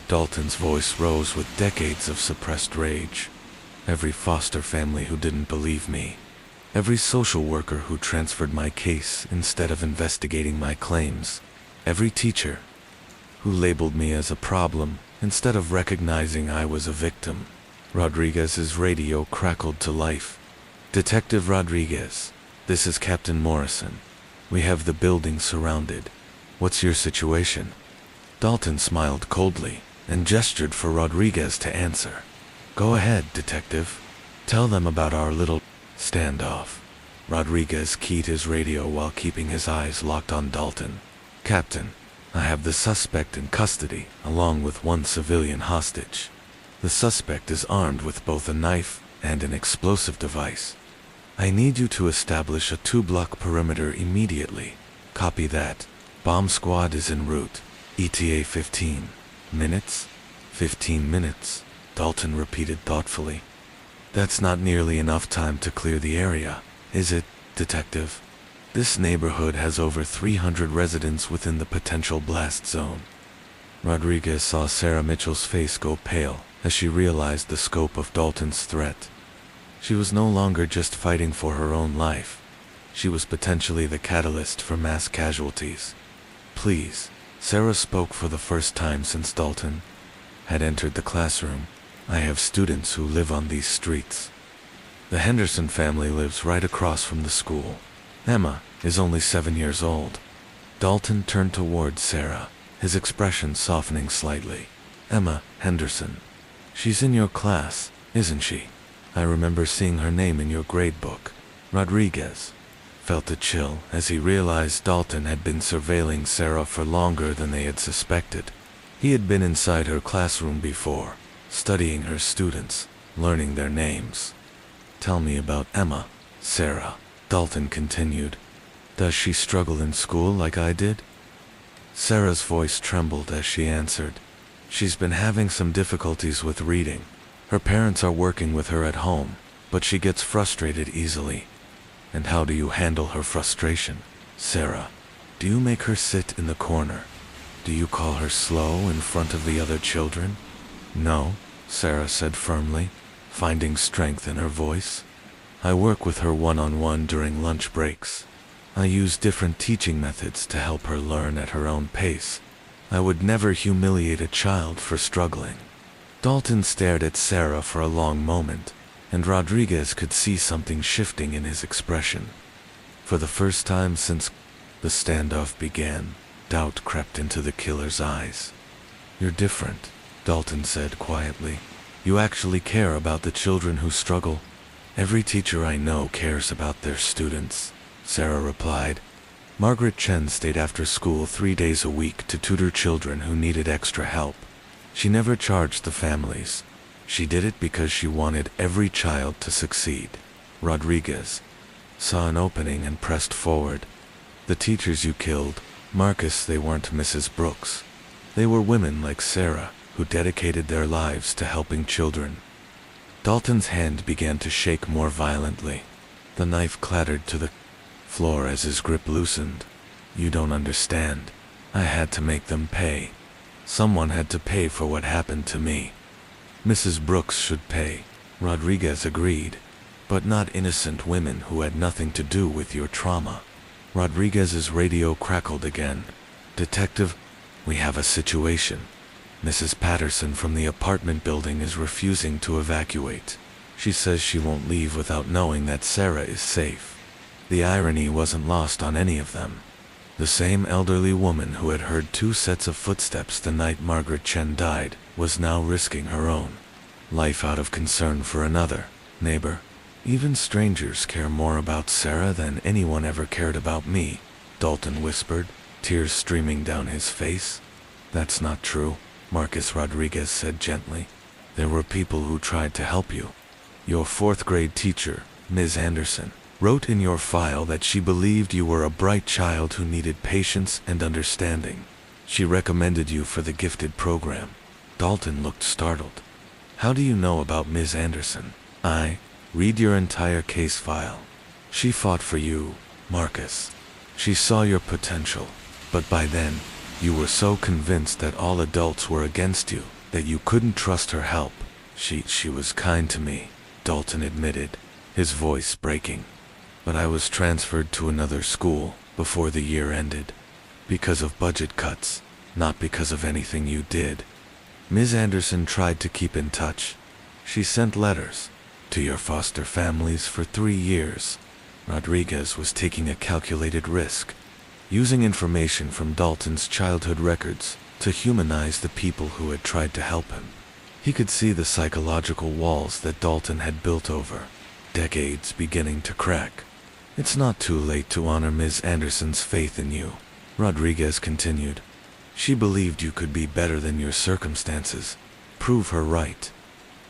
Dalton's voice rose with decades of suppressed rage. "Every foster family who didn't believe me. Every social worker who transferred my case instead of investigating my claims. Every teacher who labeled me as a problem instead of recognizing I was a victim." Rodriguez's radio crackled to life. "Detective Rodriguez, this is Captain Morrison. We have the building surrounded. What's your situation?" Dalton smiled coldly and gestured for Rodriguez to answer. "Go ahead, detective. Tell them about our little standoff." Rodriguez keyed his radio while keeping his eyes locked on Dalton. "Captain, I have the suspect in custody, along with 1 civilian hostage. The suspect is armed with both a knife and an explosive device. I need you to establish a 2-block perimeter immediately. Copy that. Bomb squad is en route. ETA 15 minutes? 15 minutes, Dalton repeated thoughtfully. "That's not nearly enough time to clear the area, is it, detective? This neighborhood has over 300 residents within the potential blast zone." Rodriguez saw Sarah Mitchell's face go pale as she realized the scope of Dalton's threat. She was no longer just fighting for her own life. She was potentially the catalyst for mass casualties. "Please," Sarah spoke for the first time since Dalton had entered the classroom. "I have students who live on these streets. The Henderson family lives right across from the school. Emma is only 7 years old." Dalton turned towards Sarah, his expression softening slightly. "Emma Henderson. She's in your class, isn't she? I remember seeing her name in your grade book." Rodriguez felt a chill as he realized Dalton had been surveilling Sarah for longer than they had suspected. He had been inside her classroom before, studying her students, learning their names. "Tell me about Emma, Sarah," Dalton continued. "Does she struggle in school like I did?" Sarah's voice trembled as she answered. "She's been having some difficulties with reading. Her parents are working with her at home, but she gets frustrated easily." "And how do you handle her frustration, Sarah? Do you make her sit in the corner? Do you call her slow in front of the other children?" "No," Sarah said firmly, finding strength in her voice. "I work with her one-on-one during lunch breaks. I use different teaching methods to help her learn at her own pace. I would never humiliate a child for struggling." Dalton stared at Sarah for a long moment, and Rodriguez could see something shifting in his expression. For the first time since the standoff began, doubt crept into the killer's eyes. You're different, Dalton said quietly. You actually care about the children who struggle. Every teacher I know cares about their students, Sarah replied. Margaret Chen stayed after school 3 days a week to tutor children who needed extra help. She never charged the families. She did it because she wanted every child to succeed. Rodriguez saw an opening and pressed forward. The teachers you killed, Marcus, they weren't Mrs. Brooks. They were women like Sarah, who dedicated their lives to helping children. Dalton's hand began to shake more violently. The knife clattered to the floor as his grip loosened. You don't understand. I had to make them pay. Someone had to pay for what happened to me. Mrs. Brooks should pay, Rodriguez agreed, but not innocent women who had nothing to do with your trauma. Rodriguez's radio crackled again. Detective, we have a situation. Mrs. Patterson from the apartment building is refusing to evacuate. She says she won't leave without knowing that Sarah is safe. The irony wasn't lost on any of them. The same elderly woman who had heard 2 sets of footsteps the night Margaret Chen died was now risking her own life out of concern for another neighbor. Even strangers care more about Sarah than anyone ever cared about me, Dalton whispered, tears streaming down his face. That's not true, Marcus Rodriguez said gently. There were people who tried to help you. Your 4th grade teacher, Ms. Anderson, wrote in your file that she believed you were a bright child who needed patience and understanding. She recommended you for the gifted program. Dalton looked startled. How do you know about Ms. Anderson? Read your entire case file. She fought for you, Marcus. She saw your potential, but by then, you were so convinced that all adults were against you, that you couldn't trust her help. She was kind to me, Dalton admitted, his voice breaking. But I was transferred to another school before the year ended. Because of budget cuts, not because of anything you did. Ms. Anderson tried to keep in touch. She sent letters to your foster families for 3 years. Rodriguez was taking a calculated risk, using information from Dalton's childhood records to humanize the people who had tried to help him. He could see the psychological walls that Dalton had built over decades beginning to crack. It's not too late to honor Ms. Anderson's faith in you, Rodriguez continued. She believed you could be better than your circumstances. Prove her right.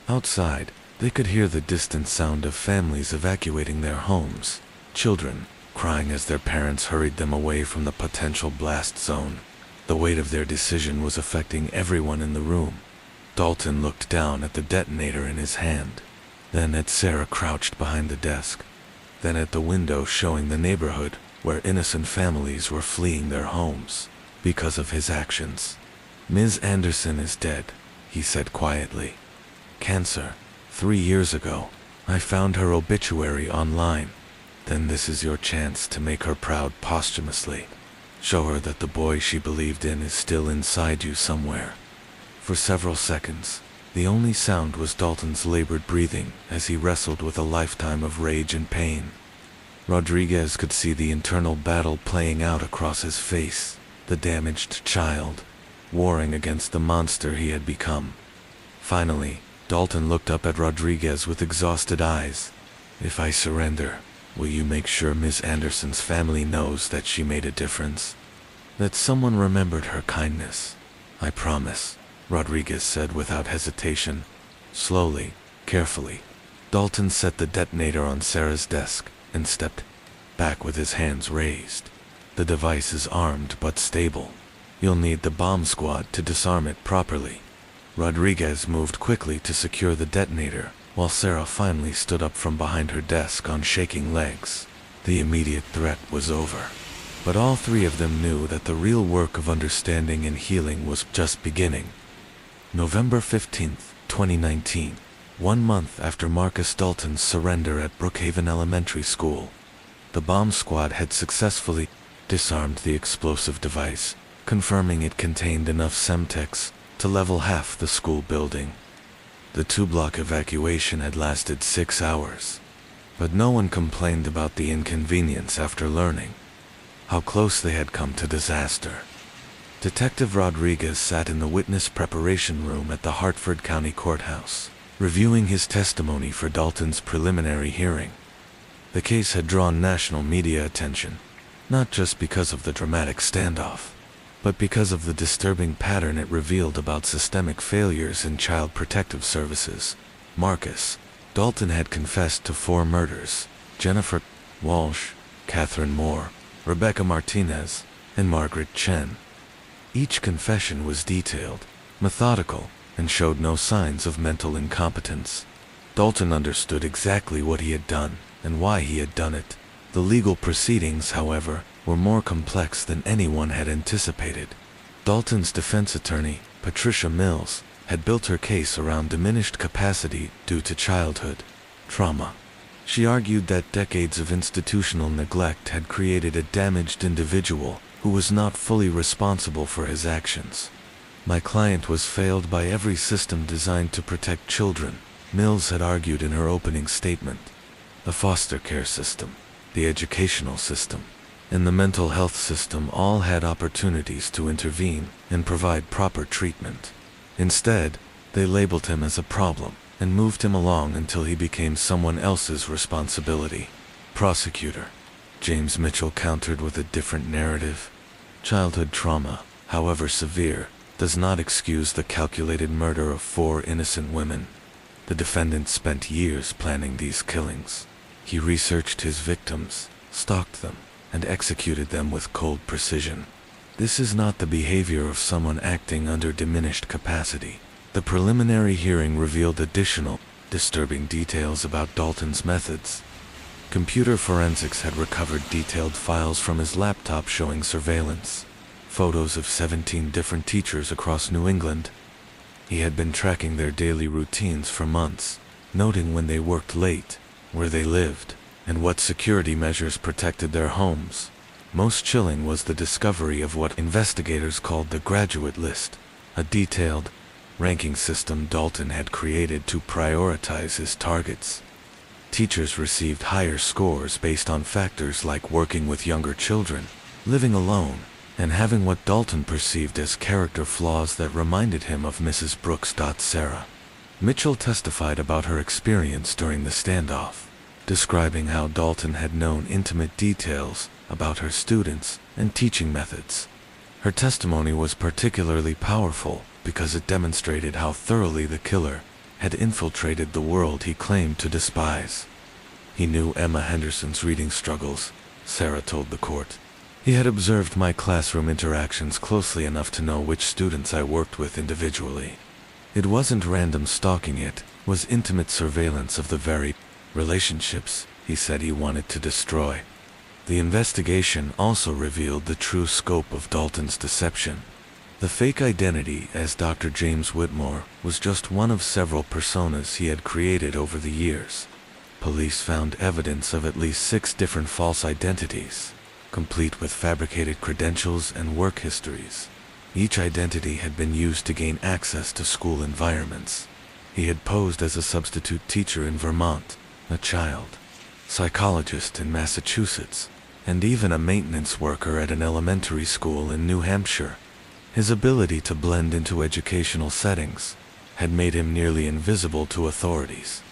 Outside, they could hear the distant sound of families evacuating their homes, children crying as their parents hurried them away from the potential blast zone. The weight of their decision was affecting everyone in the room. Dalton looked down at the detonator in his hand, then at Sarah crouched behind the desk, then at the window showing the neighborhood where innocent families were fleeing their homes because of his actions. Ms. Anderson is dead, he said quietly. Cancer. 3 years ago, I found her obituary online. Then this is your chance to make her proud posthumously. Show her that the boy she believed in is still inside you somewhere. For several seconds, the only sound was Dalton's labored breathing as he wrestled with a lifetime of rage and pain. Rodriguez could see the internal battle playing out across his face, the damaged child, warring against the monster he had become. Finally, Dalton looked up at Rodriguez with exhausted eyes. If I surrender, will you make sure Miss Anderson's family knows that she made a difference? That someone remembered her kindness? I promise, Rodriguez said without hesitation. Slowly, carefully, Dalton set the detonator on Sarah's desk and stepped back with his hands raised. The device is armed but stable. You'll need the bomb squad to disarm it properly. Rodriguez moved quickly to secure the detonator, while Sarah finally stood up from behind her desk on shaking legs. The immediate threat was over. But all 3 of them knew that the real work of understanding and healing was just beginning. November 15th, 2019, 1 month after Marcus Dalton's surrender at Brookhaven Elementary School. The bomb squad had successfully disarmed the explosive device, confirming it contained enough Semtex to level half the school building. The 2-block evacuation had lasted 6 hours, but no one complained about the inconvenience after learning how close they had come to disaster. Detective Rodriguez sat in the witness preparation room at the Hartford County Courthouse, reviewing his testimony for Dalton's preliminary hearing. The case had drawn national media attention, not just because of the dramatic standoff, but because of the disturbing pattern it revealed about systemic failures in child protective services. Marcus Dalton had confessed to 4 murders: Jennifer Walsh, Catherine Moore, Rebecca Martinez, and Margaret Chen. Each confession was detailed, methodical, and showed no signs of mental incompetence. Dalton understood exactly what he had done and why he had done it. The legal proceedings, however, were more complex than anyone had anticipated. Dalton's defense attorney, Patricia Mills, had built her case around diminished capacity due to childhood trauma. She argued that decades of institutional neglect had created a damaged individual who was not fully responsible for his actions. "My client was failed by every system designed to protect children," Mills had argued in her opening statement. The foster care system, the educational system, and the mental health system all had opportunities to intervene and provide proper treatment. Instead, they labeled him as a problem and moved him along until he became someone else's responsibility. Prosecutor James Mitchell countered with a different narrative. Childhood trauma, however severe, does not excuse the calculated murder of 4 innocent women. The defendant spent years planning these killings. He researched his victims, stalked them, and executed them with cold precision. This is not the behavior of someone acting under diminished capacity. The preliminary hearing revealed additional, disturbing details about Dalton's methods. Computer forensics had recovered detailed files from his laptop showing surveillance, photos of 17 different teachers across New England. He had been tracking their daily routines for months, noting when they worked late, where they lived, and what security measures protected their homes. Most chilling was the discovery of what investigators called the graduate list, a detailed, ranking system Dalton had created to prioritize his targets. Teachers received higher scores based on factors like working with younger children, living alone, and having what Dalton perceived as character flaws that reminded him of Mrs. Brooks. Sarah Mitchell testified about her experience during the standoff, describing how Dalton had known intimate details about her students and teaching methods. Her testimony was particularly powerful because it demonstrated how thoroughly the killer had infiltrated the world he claimed to despise. "He knew Emma Henderson's reading struggles," Sarah told the court. "He had observed my classroom interactions closely enough to know which students I worked with individually. It wasn't random stalking, it was intimate surveillance of the very relationships he said he wanted to destroy." The investigation also revealed the true scope of Dalton's deception. The fake identity as Dr. James Whitmore was just one of several personas he had created over the years. Police found evidence of at least 6 different false identities, complete with fabricated credentials and work histories. Each identity had been used to gain access to school environments. He had posed as a substitute teacher in Vermont, a child psychologist in Massachusetts, and even a maintenance worker at an elementary school in New Hampshire. His ability to blend into educational settings had made him nearly invisible to authorities.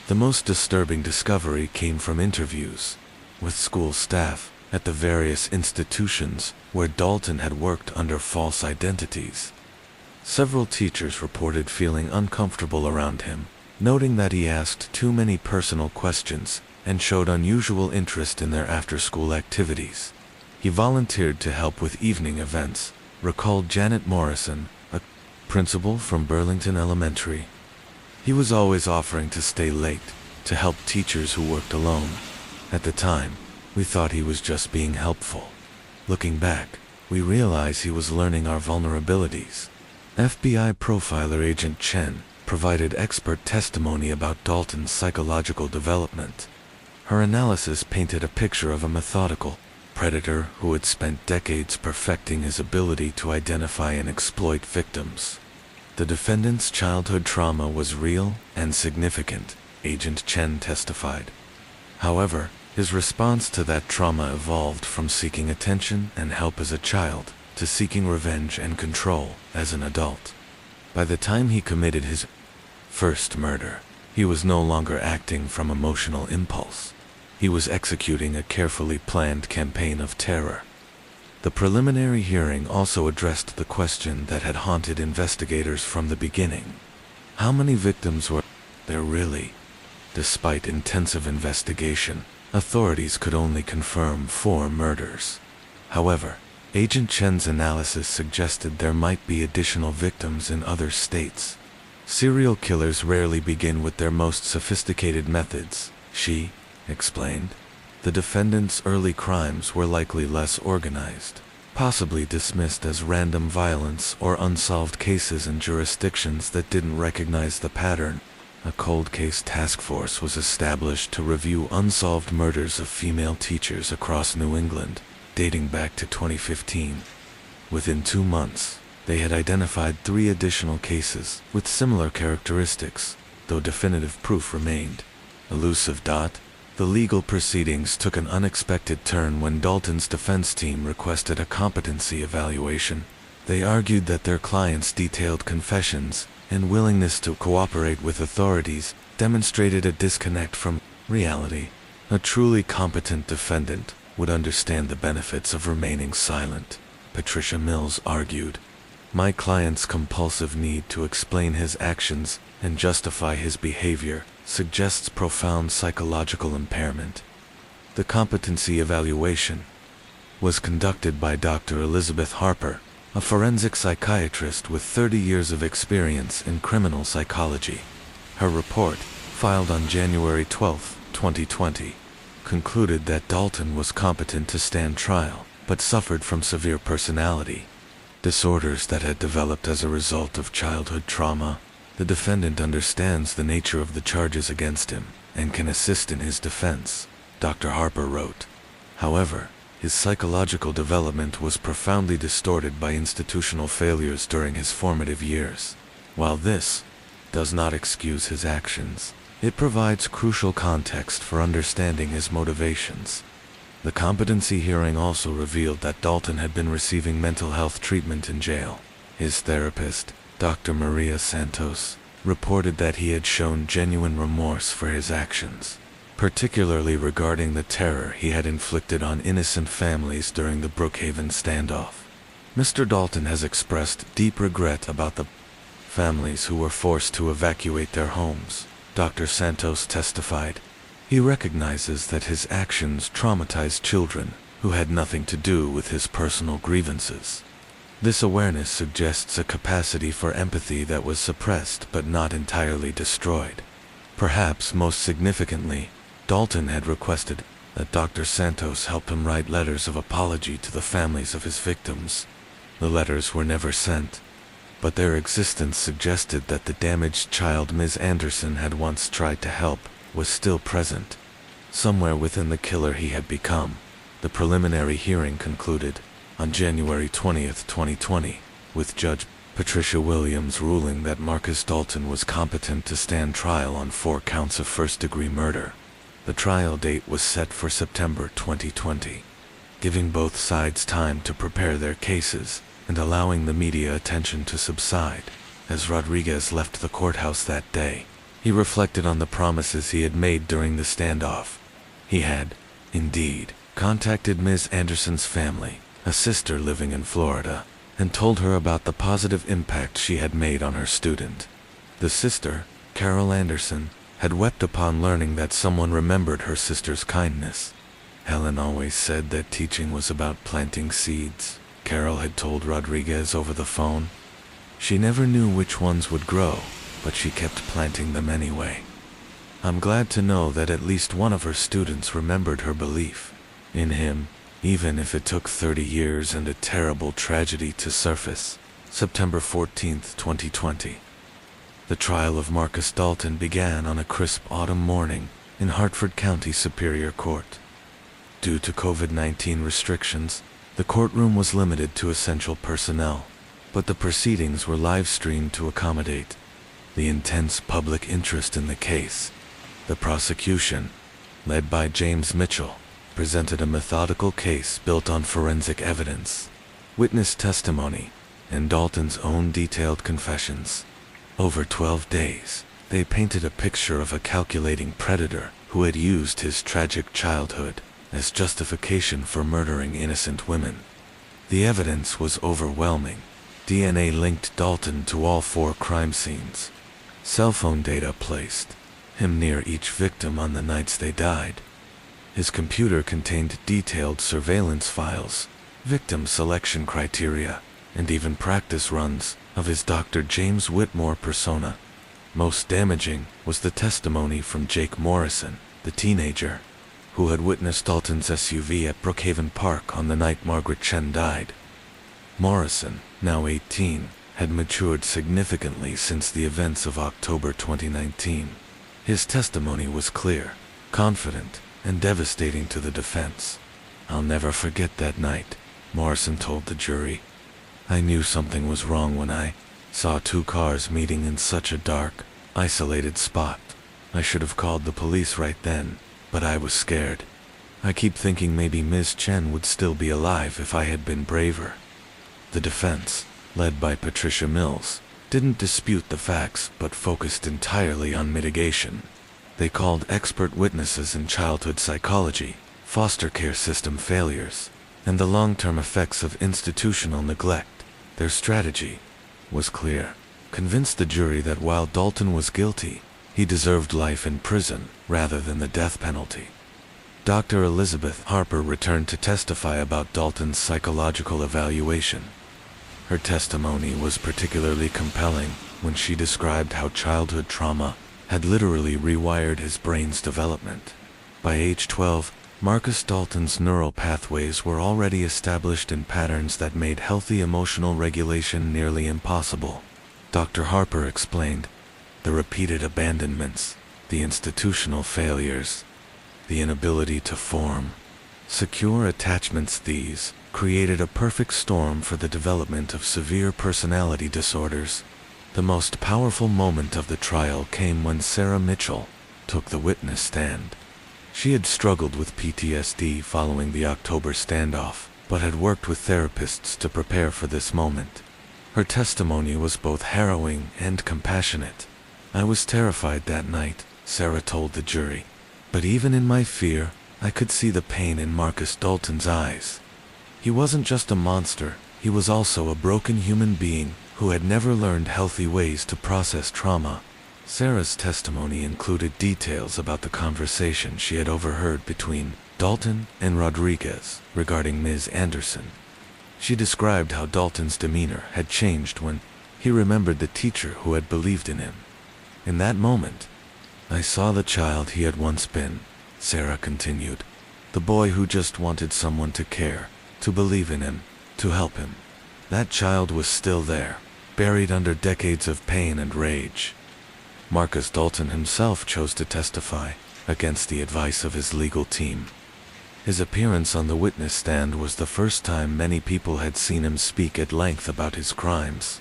The most disturbing discovery came from interviews with school staff at the various institutions where Dalton had worked under false identities. Several teachers reported feeling uncomfortable around him, noting that he asked too many personal questions and showed unusual interest in their after-school activities. He volunteered to help with evening events, recalled Janet Morrison, a principal from Burlington Elementary. He was always offering to stay late to help teachers who worked alone. At the time, we thought he was just being helpful. Looking back, we realize he was learning our vulnerabilities. FBI profiler Agent Chen provided expert testimony about Dalton's psychological development. Her analysis painted a picture of a methodical predator who had spent decades perfecting his ability to identify and exploit victims. The defendant's childhood trauma was real and significant, Agent Chen testified. However, his response to that trauma evolved from seeking attention and help as a child to seeking revenge and control as an adult. By the time he committed his first murder, he was no longer acting from emotional impulse. He was executing a carefully planned campaign of terror. The preliminary hearing also addressed the question that had haunted investigators from the beginning. How many victims were there really? Despite intensive investigation, authorities could only confirm 4 murders. However, Agent Chen's analysis suggested there might be additional victims in other states. Serial killers rarely begin with their most sophisticated methods, she explained. The defendant's early crimes were likely less organized, possibly dismissed as random violence or unsolved cases in jurisdictions that didn't recognize the pattern. A cold case task force was established to review unsolved murders of female teachers across New England, dating back to 2015. Within 2 months, they had identified 3 additional cases with similar characteristics, though definitive proof remained elusive. The legal proceedings took an unexpected turn when Dalton's defense team requested a competency evaluation. They argued that their client's detailed confessions and willingness to cooperate with authorities demonstrated a disconnect from reality. A truly competent defendant would understand the benefits of remaining silent, Patricia Mills argued. My client's compulsive need to explain his actions and justify his behavior suggests profound psychological impairment. The competency evaluation was conducted by Dr. Elizabeth Harper, a forensic psychiatrist with 30 years of experience in criminal psychology. Her report, filed on January 12, 2020, concluded that Dalton was competent to stand trial, but suffered from severe personality disorders that had developed as a result of childhood trauma. The defendant understands the nature of the charges against him and can assist in his defense, Dr. Harper wrote. However, his psychological development was profoundly distorted by institutional failures during his formative years. While this does not excuse his actions, it provides crucial context for understanding his motivations. The competency hearing also revealed that Dalton had been receiving mental health treatment in jail. His therapist, Dr. Maria Santos, reported that he had shown genuine remorse for his actions, particularly regarding the terror he had inflicted on innocent families during the Brookhaven standoff. Mr. Dalton has expressed deep regret about the families who were forced to evacuate their homes, Dr. Santos testified. He recognizes that his actions traumatized children who had nothing to do with his personal grievances. This awareness suggests a capacity for empathy that was suppressed but not entirely destroyed. Perhaps most significantly, Dalton had requested that Dr. Santos help him write letters of apology to the families of his victims. The letters were never sent, but their existence suggested that the damaged child Ms. Anderson had once tried to help was still present, somewhere within the killer he had become. The preliminary hearing concluded on January 20, 2020, with Judge Patricia Williams ruling that Marcus Dalton was competent to stand trial on 4 counts of first-degree murder. The trial date was set for September 2020, giving both sides time to prepare their cases and allowing the media attention to subside. As Rodriguez left the courthouse that day, he reflected on the promises he had made during the standoff. He had, indeed, contacted Ms. Anderson's family, a sister living in Florida, and told her about the positive impact she had made on her student. The sister, Carol Anderson, had wept upon learning that someone remembered her sister's kindness. Helen always said that teaching was about planting seeds, Carol had told Rodriguez over the phone. She never knew which ones would grow, but she kept planting them anyway. I'm glad to know that at least one of her students remembered her belief in him, even if it took 30 years and a terrible tragedy to surface. September 14, 2020. The trial of Marcus Dalton began on a crisp autumn morning in Hartford County Superior Court. Due to COVID-19 restrictions, the courtroom was limited to essential personnel, but the proceedings were live-streamed to accommodate the intense public interest in the case. The prosecution, led by James Mitchell, presented a methodical case built on forensic evidence. witness testimony, and Dalton's own detailed confessions. Over 12 days, they painted a picture of a calculating predator who had used his tragic childhood as justification for murdering innocent women. The evidence was overwhelming. DNA linked Dalton to all 4 crime scenes. Cell phone data placed him near each victim on the nights they died. His computer contained detailed surveillance files, victim selection criteria, and even practice runs of his Dr. James Whitmore persona. Most damaging was the testimony from Jake Morrison, the teenager, who had witnessed Dalton's SUV at Brookhaven Park on the night Margaret Chen died. Morrison, now 18, had matured significantly since the events of October 2019. His testimony was clear, confident, and devastating to the defense. "I'll never forget that night," Morrison told the jury. "I knew something was wrong when I saw 2 cars meeting in such a dark, isolated spot. I should have called the police right then, but I was scared. I keep thinking maybe Ms. Chen would still be alive if I had been braver." The defense, led by Patricia Mills, didn't dispute the facts but focused entirely on mitigation. They called expert witnesses in childhood psychology, foster care system failures, and the long-term effects of institutional neglect. Their strategy was clear: convince the jury that while Dalton was guilty, he deserved life in prison rather than the death penalty. Dr. Elizabeth Harper returned to testify about Dalton's psychological evaluation. Her testimony was particularly compelling when she described how childhood trauma had literally rewired his brain's development. By age 12, Marcus Dalton's neural pathways were already established in patterns that made healthy emotional regulation nearly impossible. Dr. Harper explained, the repeated abandonments, the institutional failures, the inability to form secure attachments, these created a perfect storm for the development of severe personality disorders. The most powerful moment of the trial came when Sarah Mitchell took the witness stand. She had struggled with PTSD following the October standoff, but had worked with therapists to prepare for this moment. Her testimony was both harrowing and compassionate. "I was terrified that night," Sarah told the jury. "But even in my fear, I could see the pain in Marcus Dalton's eyes. He wasn't just a monster, he was also a broken human being who had never learned healthy ways to process trauma." Sarah's testimony included details about the conversation she had overheard between Dalton and Rodriguez regarding Ms. Anderson. She described how Dalton's demeanor had changed when he remembered the teacher who had believed in him. "In that moment, I saw the child he had once been," Sarah continued. "The boy who just wanted someone to care, to believe in him, to help him. That child was still there, buried under decades of pain and rage." Marcus Dalton himself chose to testify, against the advice of his legal team. His appearance on the witness stand was the first time many people had seen him speak at length about his crimes.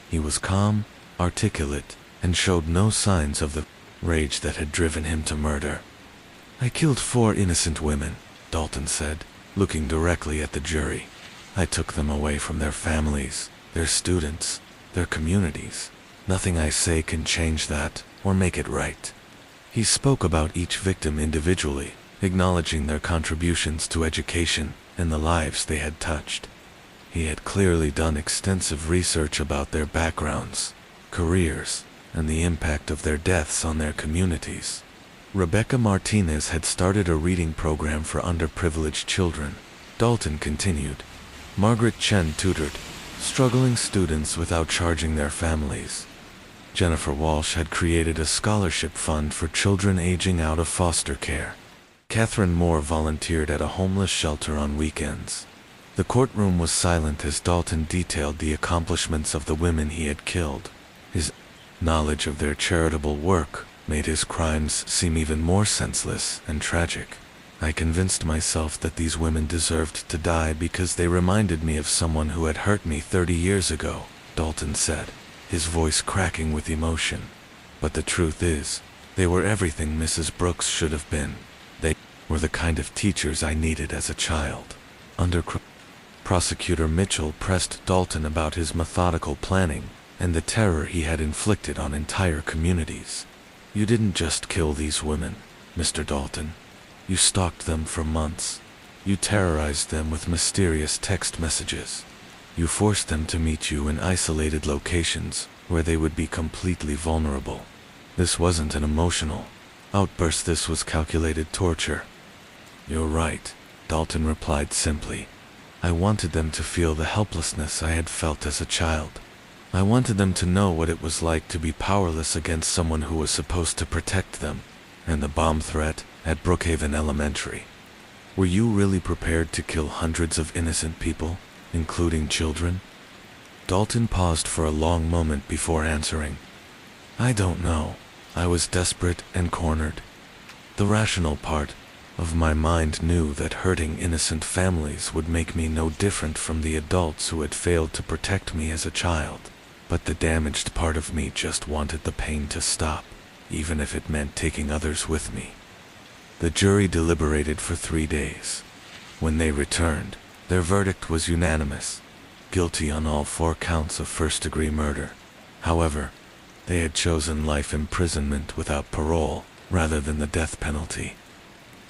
He was calm, articulate, and showed no signs of the rage that had driven him to murder. "I killed 4 innocent women," Dalton said, looking directly at the jury. "I took them away from their families, their students, their communities. Nothing I say can change that, or make it right." He spoke about each victim individually, acknowledging their contributions to education and the lives they had touched. He had clearly done extensive research about their backgrounds, careers, and the impact of their deaths on their communities. Rebecca Martinez had started a reading program for underprivileged children. Dalton continued. Margaret Chen tutored struggling students without charging their families. Jennifer Walsh had created a scholarship fund for children aging out of foster care. Catherine Moore volunteered at a homeless shelter on weekends. The courtroom was silent as Dalton detailed the accomplishments of the women he had killed. His knowledge of their charitable work made his crimes seem even more senseless and tragic. "I convinced myself that these women deserved to die because they reminded me of someone who had hurt me 30 years ago," Dalton said, his voice cracking with emotion. "But the truth is, they were everything Mrs. Brooks should have been. They were the kind of teachers I needed as a child." Under Prosecutor Mitchell pressed Dalton about his methodical planning and the terror he had inflicted on entire communities. "You didn't just kill these women, Mr. Dalton. You stalked them for months. You terrorized them with mysterious text messages. You forced them to meet you in isolated locations where they would be completely vulnerable. This wasn't an emotional outburst, this was calculated torture." "You're right," Dalton replied simply. "I wanted them to feel the helplessness I had felt as a child. I wanted them to know what it was like to be powerless against someone who was supposed to protect them." And the bomb threat at Brookhaven Elementary. "Were you really prepared to kill hundreds of innocent people, including children?" Dalton paused for a long moment before answering. "I don't know. I was desperate and cornered. The rational part of my mind knew that hurting innocent families would make me no different from the adults who had failed to protect me as a child. But the damaged part of me just wanted the pain to stop, even if it meant taking others with me." The jury deliberated for 3 days. When they returned, their verdict was unanimous: guilty on all 4 counts of first-degree murder. However, they had chosen life imprisonment without parole rather than the death penalty.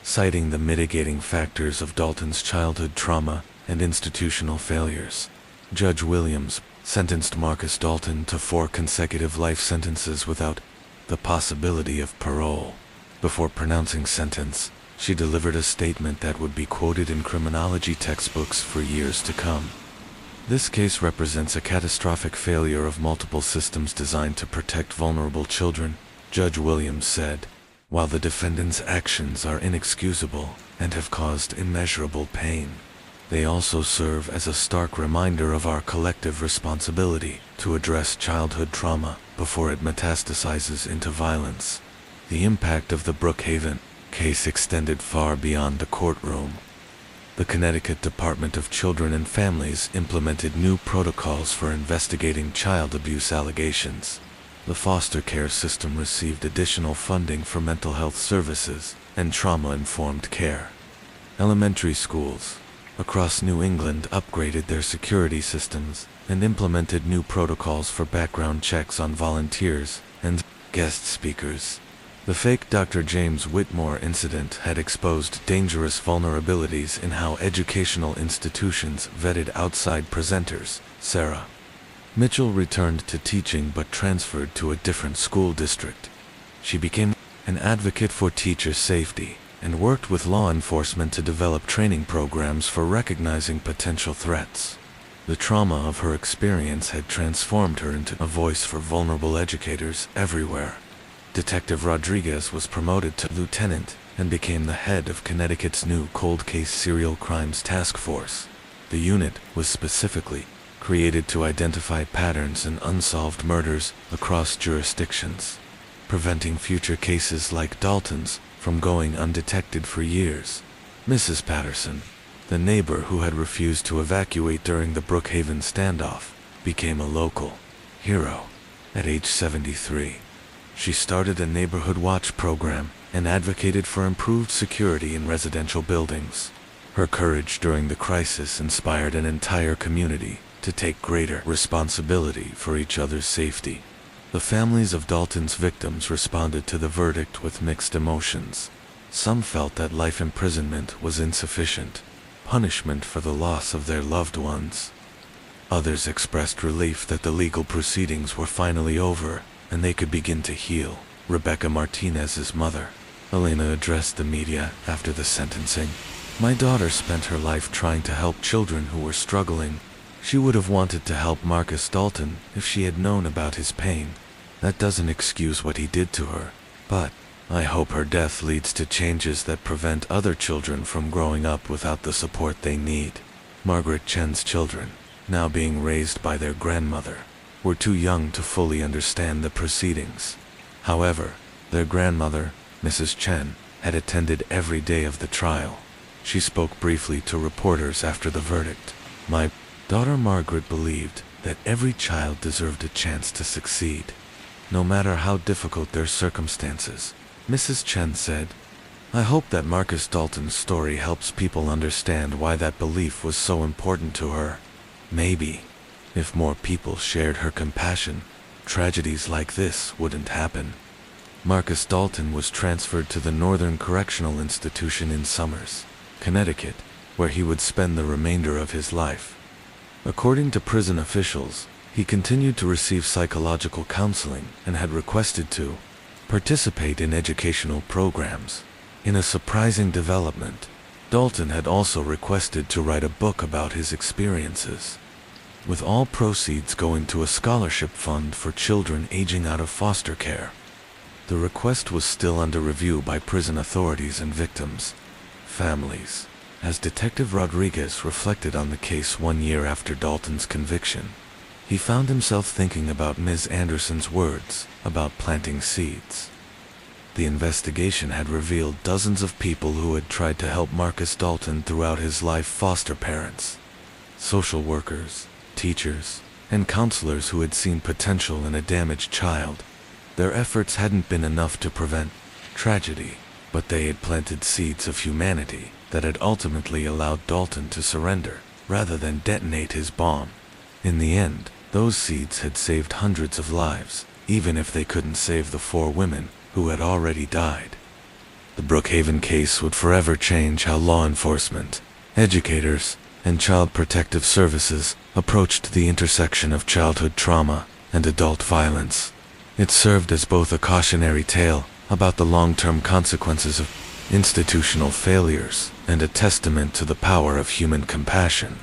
Citing the mitigating factors of Dalton's childhood trauma and institutional failures, Judge Williams sentenced Marcus Dalton to 4 consecutive life sentences without the possibility of parole. Before pronouncing sentence, she delivered a statement that would be quoted in criminology textbooks for years to come. "This case represents a catastrophic failure of multiple systems designed to protect vulnerable children," Judge Williams said. "While the defendant's actions are inexcusable and have caused immeasurable pain, they also serve as a stark reminder of our collective responsibility to address childhood trauma before it metastasizes into violence." The impact of the Brookhaven case extended far beyond the courtroom. The Connecticut Department of Children and Families implemented new protocols for investigating child abuse allegations. The foster care system received additional funding for mental health services and trauma-informed care. Elementary schools across New England upgraded their security systems and implemented new protocols for background checks on volunteers and guest speakers. The fake Dr. James Whitmore incident had exposed dangerous vulnerabilities in how educational institutions vetted outside presenters. Sarah Mitchell returned to teaching but transferred to a different school district. She became an advocate for teacher safety and worked with law enforcement to develop training programs for recognizing potential threats. The trauma of her experience had transformed her into a voice for vulnerable educators everywhere. Detective Rodriguez was promoted to lieutenant and became the head of Connecticut's new Cold Case Serial Crimes Task Force. The unit was specifically created to identify patterns in unsolved murders across jurisdictions, preventing future cases like Dalton's from going undetected for years. Mrs. Patterson, the neighbor who had refused to evacuate during the Brookhaven standoff, became a local hero at age 73. She started a neighborhood watch program and advocated for improved security in residential buildings. Her courage during the crisis inspired an entire community to take greater responsibility for each other's safety. The families of Dalton's victims responded to the verdict with mixed emotions. Some felt that life imprisonment was insufficient punishment for the loss of their loved ones. Others expressed relief that the legal proceedings were finally over and they could begin to heal. Rebecca Martinez's mother, Elena, addressed the media after the sentencing. "My daughter spent her life trying to help children who were struggling. She would have wanted to help Marcus Dalton if she had known about his pain. That doesn't excuse what he did to her, but I hope her death leads to changes that prevent other children from growing up without the support they need." Margaret Chen's children, now being raised by their grandmother, were too young to fully understand the proceedings. However, their grandmother, Mrs. Chen, had attended every day of the trial. She spoke briefly to reporters after the verdict. "My daughter Margaret believed that every child deserved a chance to succeed, no matter how difficult their circumstances," Mrs. Chen said. I hope that Marcus Dalton's story helps people understand why that belief was so important to her. Maybe, if more people shared her compassion, tragedies like this wouldn't happen. Marcus Dalton was transferred to the Northern Correctional Institution in Somers, Connecticut, where he would spend the remainder of his life. According to prison officials, he continued to receive psychological counseling and had requested to participate in educational programs. In a surprising development, Dalton had also requested to write a book about his experiences, with all proceeds going to a scholarship fund for children aging out of foster care. The request was still under review by prison authorities and victims' families. As Detective Rodriguez reflected on the case 1 year after Dalton's conviction, he found himself thinking about Ms. Anderson's words about planting seeds. The investigation had revealed dozens of people who had tried to help Marcus Dalton throughout his life: foster parents, social workers, teachers, and counselors who had seen potential in a damaged child. Their efforts hadn't been enough to prevent tragedy, but they had planted seeds of humanity that had ultimately allowed Dalton to surrender, rather than detonate his bomb. In the end, those seeds had saved hundreds of lives, even if they couldn't save the 4 women who had already died. The Brookhaven case would forever change how law enforcement, educators, and child protective services approached the intersection of childhood trauma and adult violence. It served as both a cautionary tale about the long-term consequences of institutional failures and a testament to the power of human compassion,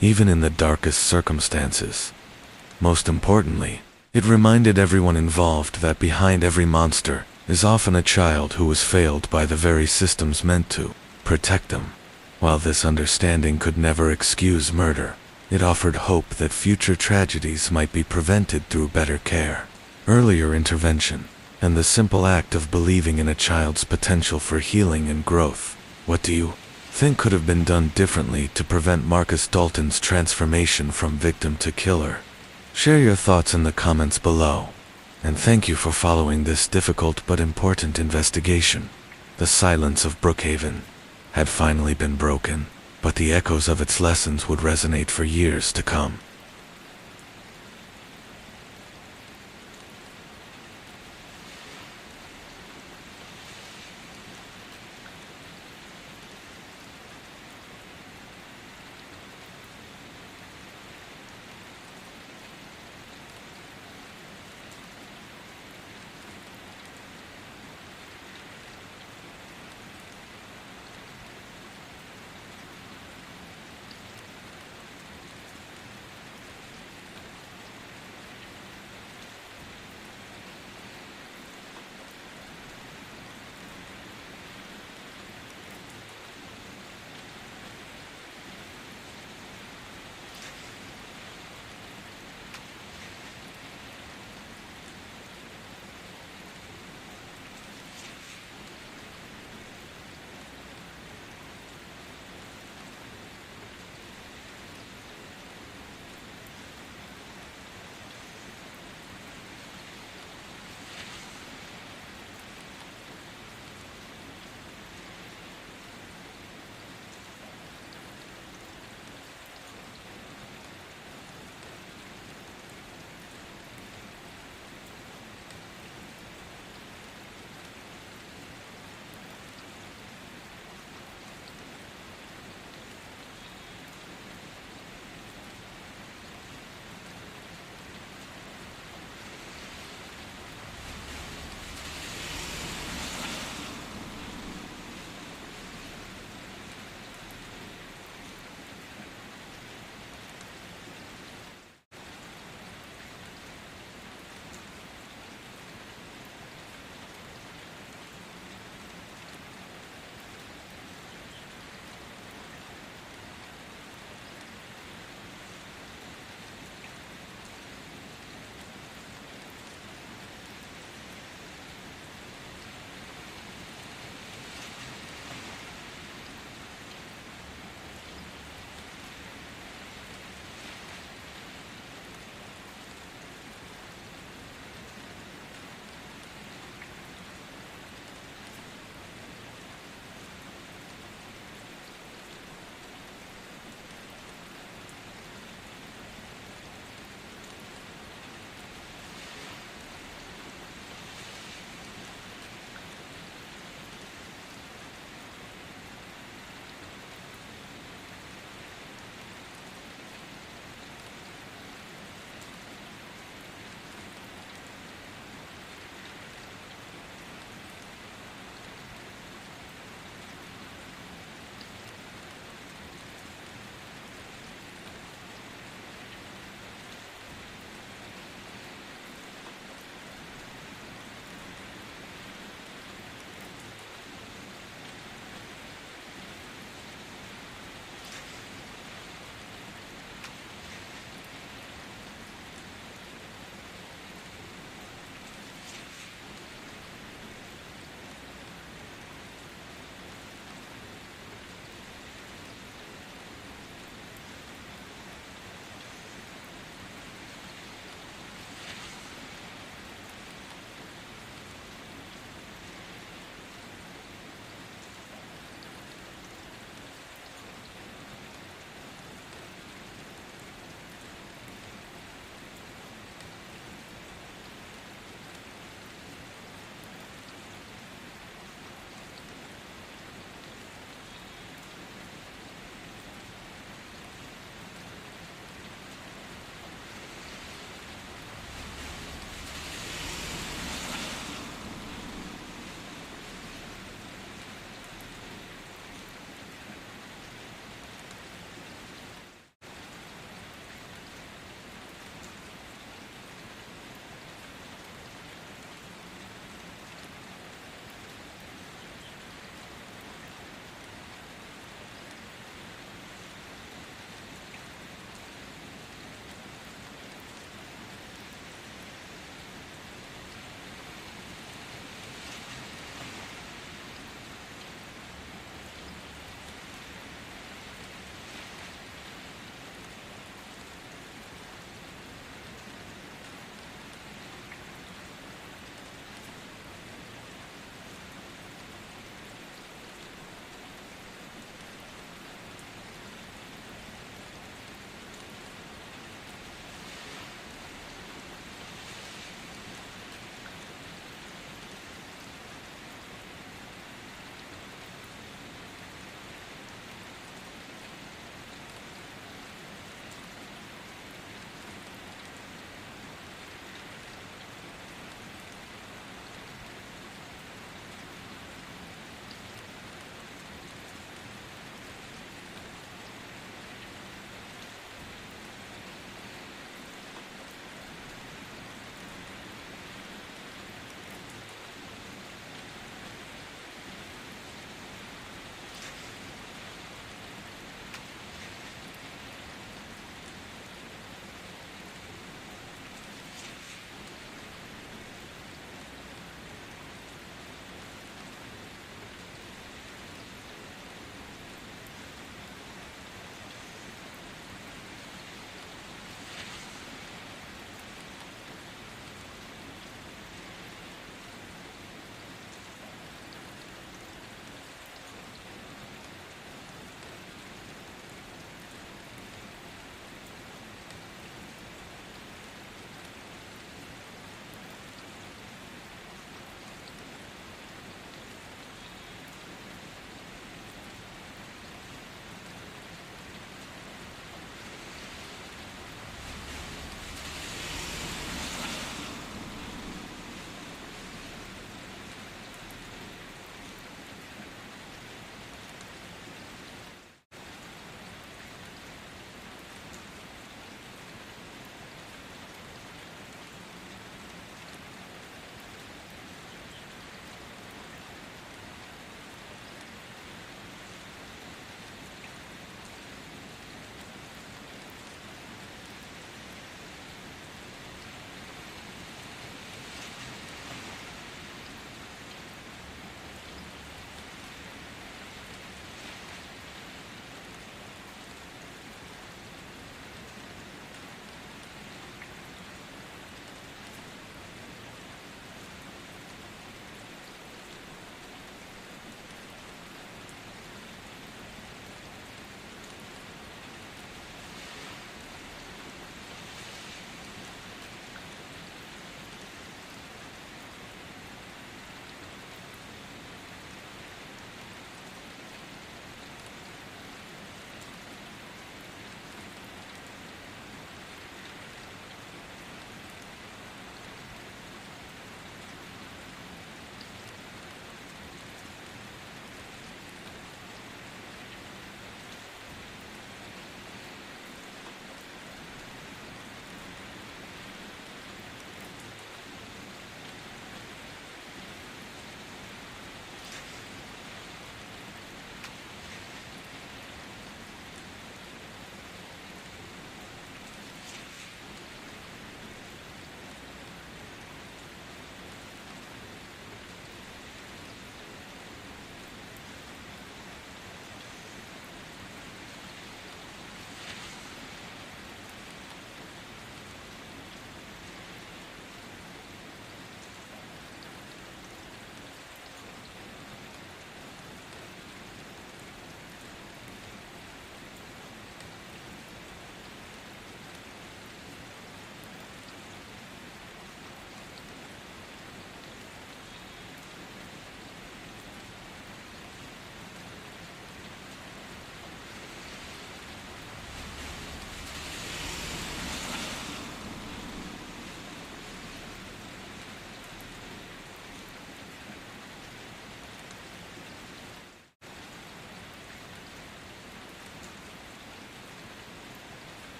even in the darkest circumstances. Most importantly, it reminded everyone involved that behind every monster is often a child who was failed by the very systems meant to protect them. While this understanding could never excuse murder, it offered hope that future tragedies might be prevented through better care, earlier intervention, and the simple act of believing in a child's potential for healing and growth. What do you think could have been done differently to prevent Marcus Dalton's transformation from victim to killer? Share your thoughts in the comments below. And thank you for following this difficult but important investigation. The silence of Brookhaven had finally been broken, but the echoes of its lessons would resonate for years to come.